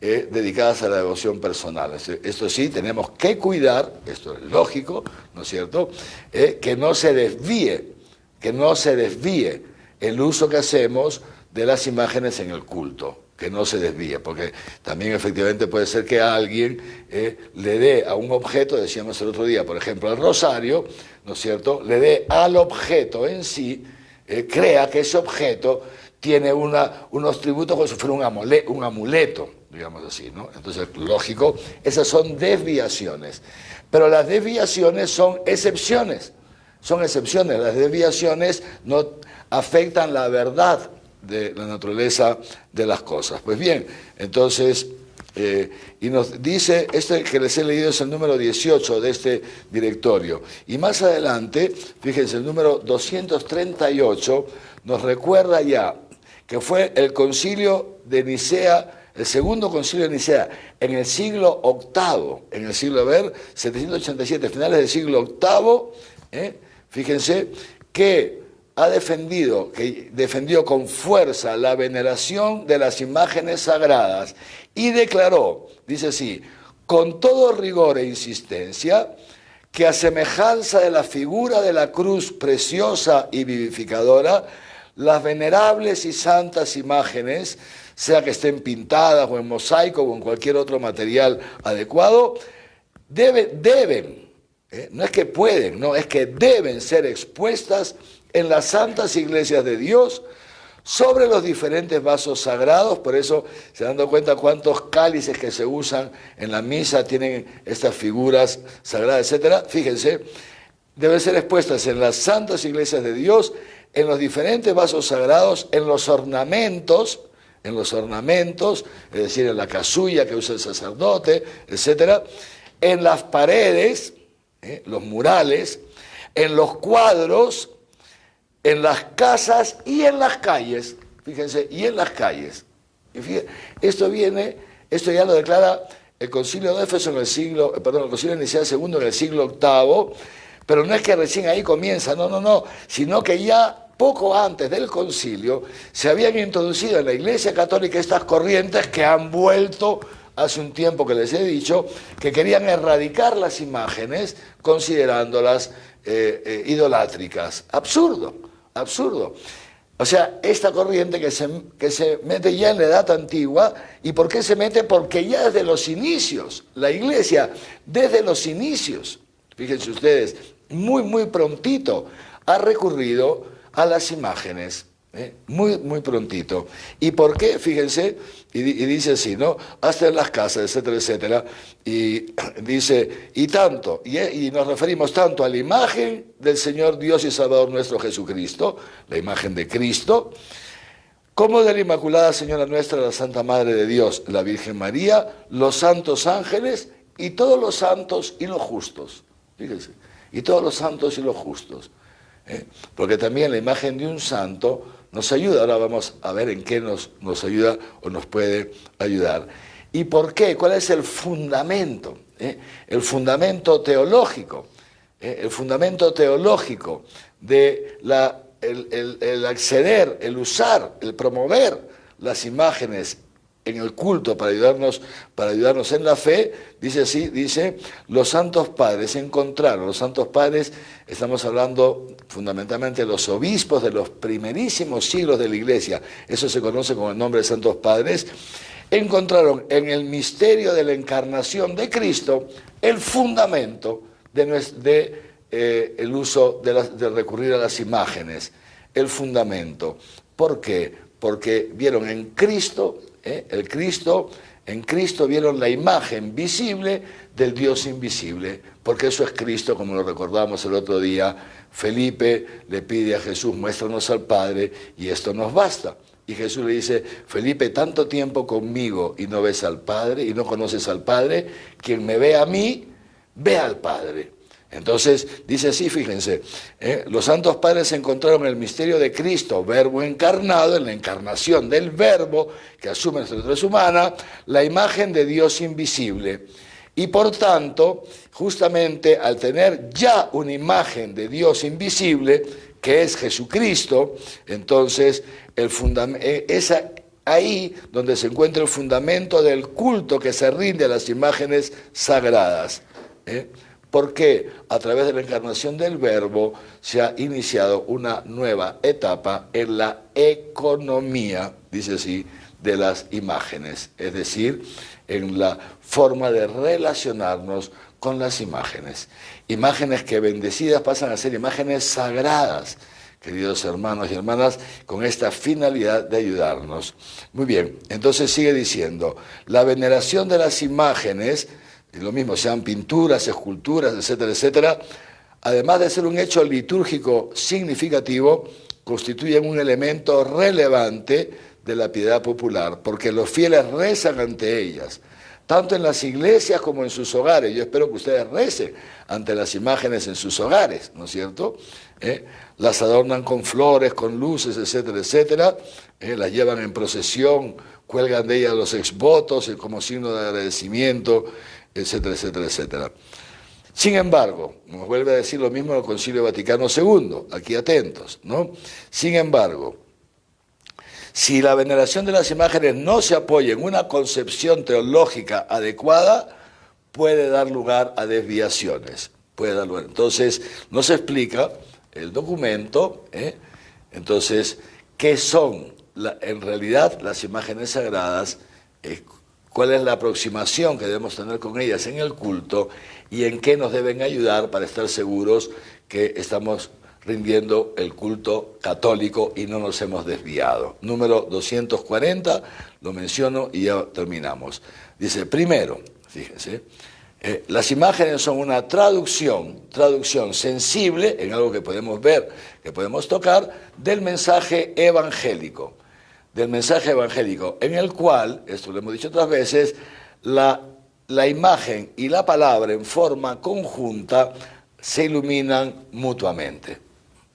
dedicadas a la devoción personal. Esto sí, tenemos que cuidar, esto es lógico, ¿no es cierto?, que no se desvíe el uso que hacemos de las imágenes en el culto, que no se desvíe, porque también efectivamente puede ser que alguien le dé a un objeto, decíamos el otro día, por ejemplo, el rosario, ¿no es cierto?, le dé al objeto en sí, crea que ese objeto tiene unos tributos como si fuera un amuleto, digamos así, ¿no? Entonces, lógico, esas son desviaciones. Pero las desviaciones son excepciones. Las desviaciones no afectan la verdad de la naturaleza de las cosas. Pues bien, entonces, y nos dice, este que les he leído es el número 18 de este directorio. Y más adelante, fíjense, el número 238 nos recuerda ya que fue el concilio de Nicea, el segundo concilio de Nicea, en el siglo VIII, en el siglo, 787, finales del siglo VIII, fíjense, que defendió con fuerza la veneración de las imágenes sagradas y declaró, dice así, con todo rigor e insistencia, que a semejanza de la figura de la cruz preciosa y vivificadora, las venerables y santas imágenes, sea que estén pintadas o en mosaico o en cualquier otro material adecuado, deben, no es que pueden, no, es que deben ser expuestas en las santas iglesias de Dios, sobre los diferentes vasos sagrados. Por eso se dan cuenta cuántos cálices que se usan en la misa tienen estas figuras sagradas, etcétera. Fíjense, deben ser expuestas en las santas iglesias de Dios, en los diferentes vasos sagrados, en los ornamentos, es decir, en la casulla que usa el sacerdote, etcétera, en las paredes, los murales, en los cuadros, en las casas y en las calles. Fíjense, y en las calles. Y fíjense, esto ya lo declara el Concilio de Éfeso el Concilio Nicea II en el siglo VIII, pero no es que recién ahí comienza, no, sino que ya poco antes del concilio se habían introducido en la Iglesia Católica estas corrientes que han vuelto hace un tiempo que les he dicho, que querían erradicar las imágenes considerándolas idolátricas. Absurdo. O sea, esta corriente que se mete ya en la edad antigua. ¿Y por qué se mete? Porque ya desde los inicios, la Iglesia, desde los inicios, fíjense ustedes, muy prontito, ha recurrido a las imágenes, muy prontito. ¿Y por qué? Fíjense, y dice así, ¿no? Hasta en las casas, etcétera, etcétera. Y dice, y nos referimos tanto a la imagen del Señor Dios y Salvador nuestro Jesucristo, la imagen de Cristo, como de la Inmaculada Señora Nuestra, la Santa Madre de Dios, la Virgen María, los santos ángeles y todos los santos y los justos. Fíjense, y todos los santos y los justos. Porque también la imagen de un santo nos ayuda. Ahora vamos a ver en qué nos ayuda o nos puede ayudar. ¿Y por qué? ¿Cuál es el fundamento? El fundamento teológico. El fundamento teológico de el acceder, el usar, el promover las imágenes en el culto para ayudarnos en la fe. Dice así, los santos padres encontraron, los santos padres, estamos hablando fundamentalmente de los obispos de los primerísimos siglos de la Iglesia, eso se conoce con el nombre de santos padres, encontraron en el misterio de la encarnación de Cristo el fundamento el uso de recurrir a las imágenes, el fundamento. ¿Por qué? Porque vieron en Cristo, en Cristo vieron la imagen visible del Dios invisible, porque eso es Cristo, como lo recordamos el otro día. Felipe le pide a Jesús, muéstranos al Padre, y esto nos basta. Y Jesús le dice, Felipe, tanto tiempo conmigo y no ves al Padre, y no conoces al Padre, quien me ve a mí, ve al Padre. Entonces, dice así, fíjense, los santos padres encontraron el misterio de Cristo, verbo encarnado, en la encarnación del verbo que asume nuestra naturaleza humana, la imagen de Dios invisible. Y por tanto, justamente al tener ya una imagen de Dios invisible, que es Jesucristo, entonces es ahí donde se encuentra el fundamento del culto que se rinde a las imágenes sagradas. Porque a través de la encarnación del Verbo se ha iniciado una nueva etapa en la economía, dice así, de las imágenes, es decir, en la forma de relacionarnos con las imágenes. Imágenes que bendecidas pasan a ser imágenes sagradas, queridos hermanos y hermanas, con esta finalidad de ayudarnos. Muy bien, entonces sigue diciendo, la veneración de las imágenes, lo mismo, sean pinturas, esculturas, etcétera, etcétera, además de ser un hecho litúrgico significativo, constituyen un elemento relevante de la piedad popular, porque los fieles rezan ante ellas, tanto en las iglesias como en sus hogares. Yo espero que ustedes recen ante las imágenes en sus hogares, ¿no es cierto? Las adornan con flores, con luces, etcétera, etcétera, las llevan en procesión, cuelgan de ellas los exvotos como signo de agradecimiento, etcétera, etcétera, etcétera. Sin embargo, nos vuelve a decir lo mismo el Concilio Vaticano II, aquí atentos, ¿no? Sin embargo, si la veneración de las imágenes no se apoya en una concepción teológica adecuada, puede dar lugar a desviaciones. Entonces, nos explica el documento, entonces, qué son en realidad las imágenes sagradas, cuál es la aproximación que debemos tener con ellas en el culto y en qué nos deben ayudar para estar seguros que estamos rindiendo el culto católico y no nos hemos desviado. Número 240, lo menciono y ya terminamos. Dice, primero, fíjense, las imágenes son una traducción sensible, en algo que podemos ver, que podemos tocar, del mensaje evangélico. En el cual, esto lo hemos dicho otras veces, la imagen y la palabra en forma conjunta se iluminan mutuamente.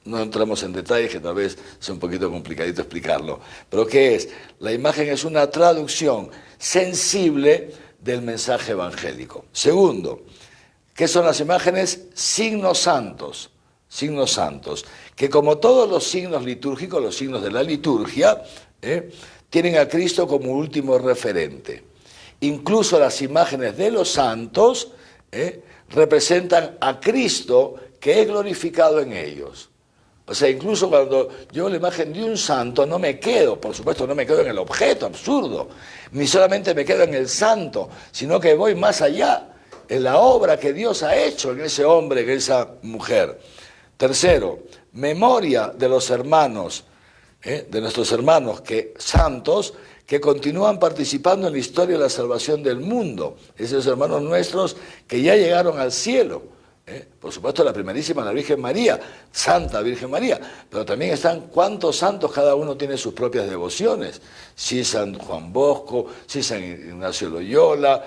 No entramos en detalles, que tal vez sea un poquito complicadito explicarlo. Pero ¿qué es? La imagen es una traducción sensible del mensaje evangélico. Segundo, ¿qué son las imágenes? Signos santos, que como todos los signos litúrgicos, los signos de la liturgia, tienen a Cristo como último referente. Incluso las imágenes de los santos representan a Cristo que es glorificado en ellos. O sea, incluso cuando yo la imagen de un santo no me quedo, por supuesto no me quedo en el objeto absurdo, ni solamente me quedo en el santo, sino que voy más allá, en la obra que Dios ha hecho en ese hombre, en esa mujer. Tercero, memoria de los hermanos, de nuestros hermanos santos, que continúan participando en la historia de la salvación del mundo. Esos hermanos nuestros que ya llegaron al cielo. Por supuesto, la primerísima, la Virgen María, Santa Virgen María, pero también están cuántos santos, cada uno tiene sus propias devociones. Si San Juan Bosco, si San Ignacio Loyola,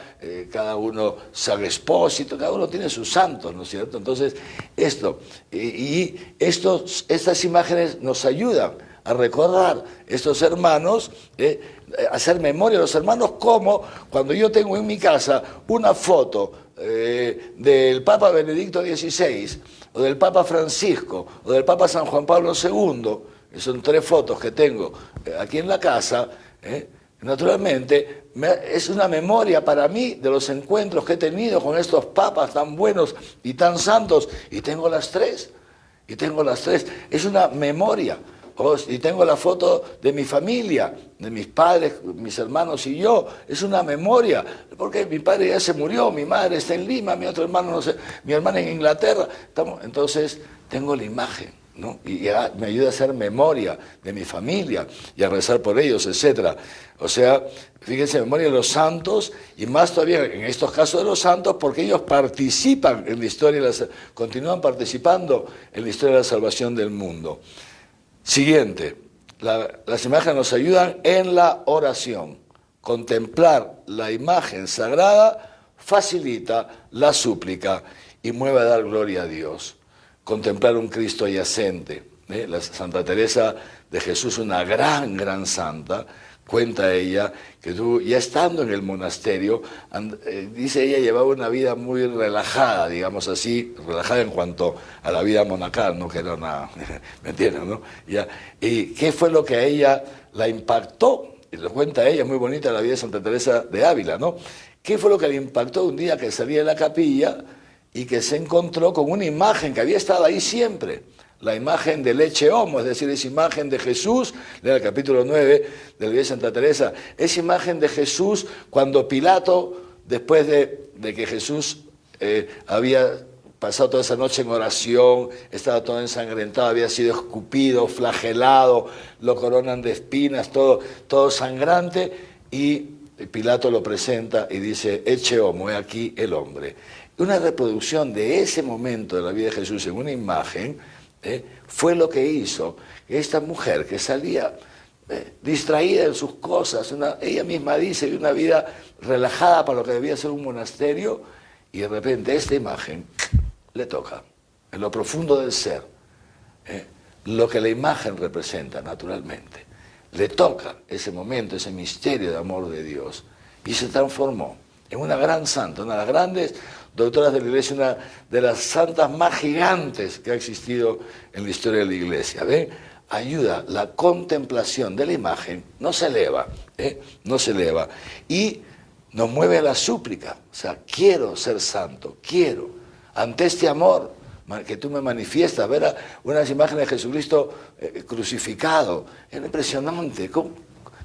cada uno San Expósito, cada uno tiene sus santos, ¿no es cierto? Entonces, estas imágenes nos ayudan a recordar estos hermanos, a hacer memoria de los hermanos, como cuando yo tengo en mi casa una foto del Papa Benedicto XVI, o del Papa Francisco, o del Papa San Juan Pablo II, que son 3 fotos que tengo aquí en la casa, naturalmente es una memoria para mí de los encuentros que he tenido con estos papas tan buenos y tan santos, y tengo las 3, es una memoria. Y tengo la foto de mi familia, de mis padres, mis hermanos y yo. Es una memoria, porque mi padre ya se murió, mi madre está en Lima, mi otro hermano, no sé, mi hermana en Inglaterra. Entonces tengo la imagen, ¿no? Y ya me ayuda a hacer memoria de mi familia y a rezar por ellos, etc. O sea, fíjense, memoria de los santos, y más todavía en estos casos de los santos, porque ellos participan en la historia, continúan participando en la historia de la salvación del mundo. Siguiente, las imágenes nos ayudan en la oración. Contemplar la imagen sagrada facilita la súplica y mueve a dar gloria a Dios. Contemplar un Cristo yacente. La Santa Teresa de Jesús, una gran santa, cuenta ella que ya estando en el monasterio, dice ella, llevaba una vida muy relajada, digamos así, relajada en cuanto a la vida monacal, no que era una, ¿me entienden, no? ¿Y qué fue lo que a ella la impactó? Y lo cuenta ella, muy bonita la vida de Santa Teresa de Ávila, ¿no? ¿Qué fue lo que le impactó un día que salía de la capilla y que se encontró con una imagen que había estado ahí siempre? La imagen del Ecce Homo, es decir, esa imagen de Jesús, lea el capítulo 9 de la vida de Santa Teresa, esa imagen de Jesús cuando Pilato, después de que Jesús había pasado toda esa noche en oración, estaba todo ensangrentado, había sido escupido, flagelado, lo coronan de espinas, todo sangrante, y Pilato lo presenta y dice, Ecce Homo, he aquí el hombre. Una reproducción de ese momento de la vida de Jesús en una imagen, fue lo que hizo que esta mujer que salía distraída en sus cosas, ella misma dice, una vida relajada para lo que debía ser un monasterio, y de repente esta imagen le toca, en lo profundo del ser, lo que la imagen representa naturalmente. Le toca ese momento, ese misterio de amor de Dios, y se transformó en una gran santa, una de las grandes doctoras de la Iglesia, una de las santas más gigantes que ha existido en la historia de la Iglesia. ¿Ve? Ayuda, la contemplación de la imagen no se eleva, no se eleva, y nos mueve a la súplica. O sea, quiero ser santo, quiero, ante este amor que tú me manifiestas, ver unas imágenes de Jesucristo crucificado, es impresionante.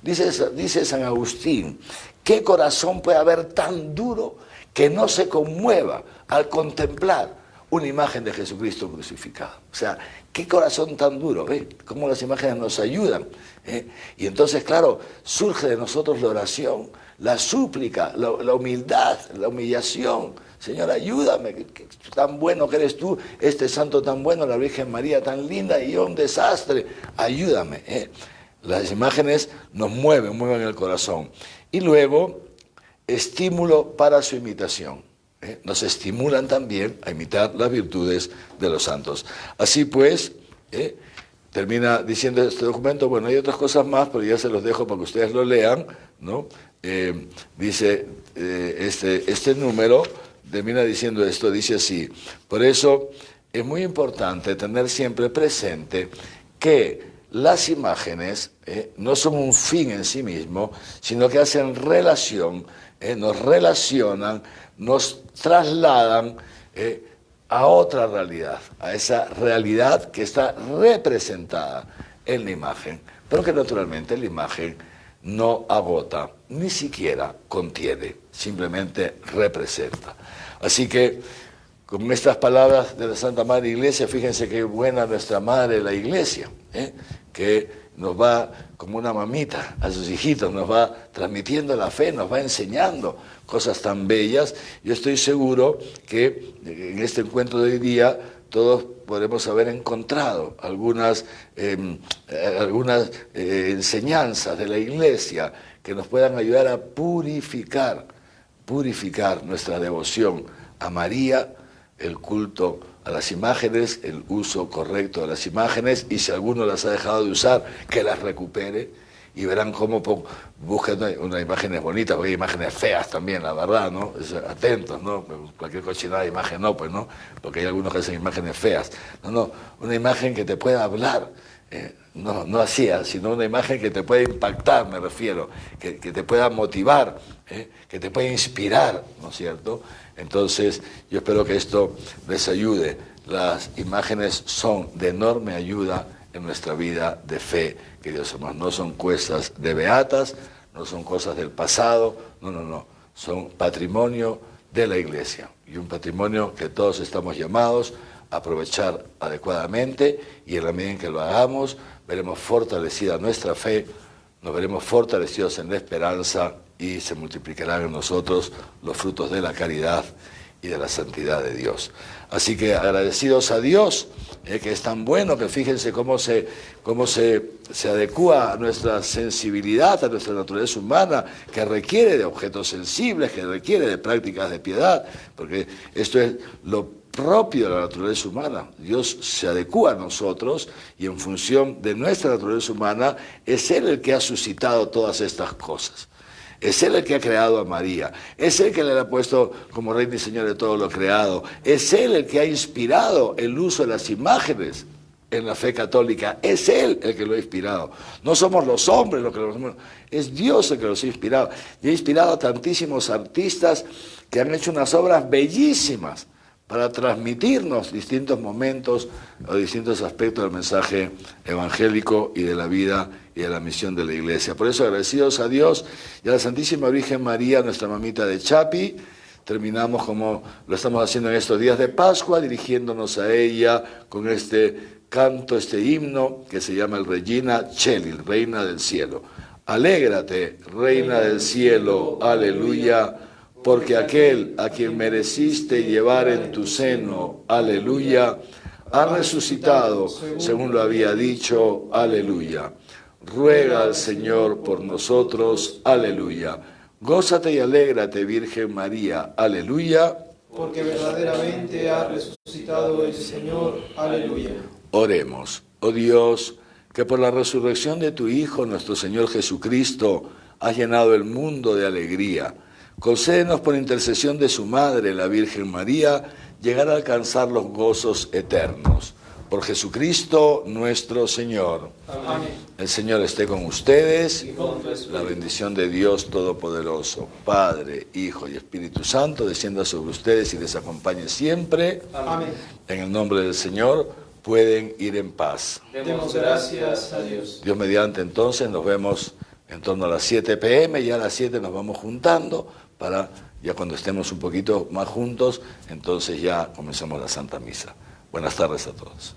Dice San Agustín, ¿qué corazón puede haber tan duro que no se conmueva al contemplar una imagen de Jesucristo crucificado? O sea, qué corazón tan duro, ¿ve? Cómo las imágenes nos ayudan, ¿eh? Y entonces, claro, surge de nosotros la oración, la súplica, la humildad, la humillación. Señor, ayúdame, que tan bueno que eres tú, este santo tan bueno, la Virgen María tan linda, y yo un desastre. Ayúdame, ¿eh? Las imágenes nos mueven el corazón. Y luego, estímulo para su imitación. Nos estimulan también a imitar las virtudes de los santos. Así pues, termina diciendo este documento, bueno, hay otras cosas más, pero ya se los dejo para que ustedes lo lean, ¿no? Dice este número, termina diciendo esto, dice así: por eso es muy importante tener siempre presente que las imágenes no son un fin en sí mismo, sino que hacen relación, nos relacionan, nos trasladan a otra realidad, a esa realidad que está representada en la imagen, pero que naturalmente la imagen no agota, ni siquiera contiene, simplemente representa. Así que, con estas palabras de la Santa Madre Iglesia, fíjense qué buena nuestra Madre la Iglesia, que nos va como una mamita a sus hijitos, nos va transmitiendo la fe, nos va enseñando cosas tan bellas. Yo estoy seguro que en este encuentro de hoy día todos podremos haber encontrado algunas enseñanzas de la Iglesia que nos puedan ayudar a purificar nuestra devoción a María, el culto a las imágenes, el uso correcto de las imágenes, y si alguno las ha dejado de usar, que las recupere, y verán cómo buscan unas imágenes bonitas, porque hay imágenes feas también, la verdad, ¿no? Atentos, ¿no? Cualquier cochinada de imagen no, pues no, porque hay algunos que hacen imágenes feas. No, una imagen que te pueda hablar, no así, sino una imagen que te pueda impactar, me refiero, que te pueda motivar, que te pueda inspirar, ¿no es cierto? Entonces, yo espero que esto les ayude. Las imágenes son de enorme ayuda en nuestra vida de fe, queridos hermanos. No son cosas de beatas, no son cosas del pasado, no. Son patrimonio de la Iglesia, y un patrimonio que todos estamos llamados a aprovechar adecuadamente, y en la medida en que lo hagamos, veremos fortalecida nuestra fe, nos veremos fortalecidos en la esperanza, y se multiplicarán en nosotros los frutos de la caridad y de la santidad de Dios. Así que agradecidos a Dios, que es tan bueno, que fíjense cómo se adecúa a nuestra sensibilidad, a nuestra naturaleza humana, que requiere de objetos sensibles, que requiere de prácticas de piedad, porque esto es lo propio de la naturaleza humana. Dios se adecúa a nosotros, y en función de nuestra naturaleza humana es Él el que ha suscitado todas estas cosas. Es Él el que ha creado a María, es Él que le ha puesto como Reina y Señor de todo lo creado, es Él el que ha inspirado el uso de las imágenes en la fe católica, es Él el que lo ha inspirado. No somos los hombres los que lo hacemos, es Dios el que los ha inspirado. Y ha inspirado a tantísimos artistas que han hecho unas obras bellísimas para transmitirnos distintos momentos o distintos aspectos del mensaje evangélico y de la vida y de la misión de la Iglesia. Por eso, agradecidos a Dios y a la Santísima Virgen María, nuestra mamita de Chapi, terminamos como lo estamos haciendo en estos días de Pascua, dirigiéndonos a ella con este canto, este himno que se llama el Regina Coeli, Reina del Cielo. Alégrate, Reina del Cielo, aleluya, porque aquel a quien mereciste llevar en tu seno, aleluya, ha resucitado, según lo había dicho, aleluya. Ruega al Señor por nosotros, aleluya. Gózate y alégrate, Virgen María, aleluya. Porque verdaderamente ha resucitado el Señor, aleluya. Oremos. Oh Dios, que por la resurrección de tu Hijo, nuestro Señor Jesucristo, has llenado el mundo de alegría. Concédenos por intercesión de su Madre, la Virgen María, llegar a alcanzar los gozos eternos. Por Jesucristo nuestro Señor. Amén. El Señor esté con ustedes. Y con tu espíritu. La bendición de Dios Todopoderoso, Padre, Hijo y Espíritu Santo, descienda sobre ustedes y les acompañe siempre. Amén. En el nombre del Señor, pueden ir en paz. Demos gracias a Dios. Dios mediante, entonces, nos vemos en torno a las 7 p.m. y a las 7 nos vamos juntando para, ya cuando estemos un poquito más juntos, entonces ya comenzamos la Santa Misa. Buenas tardes a todos.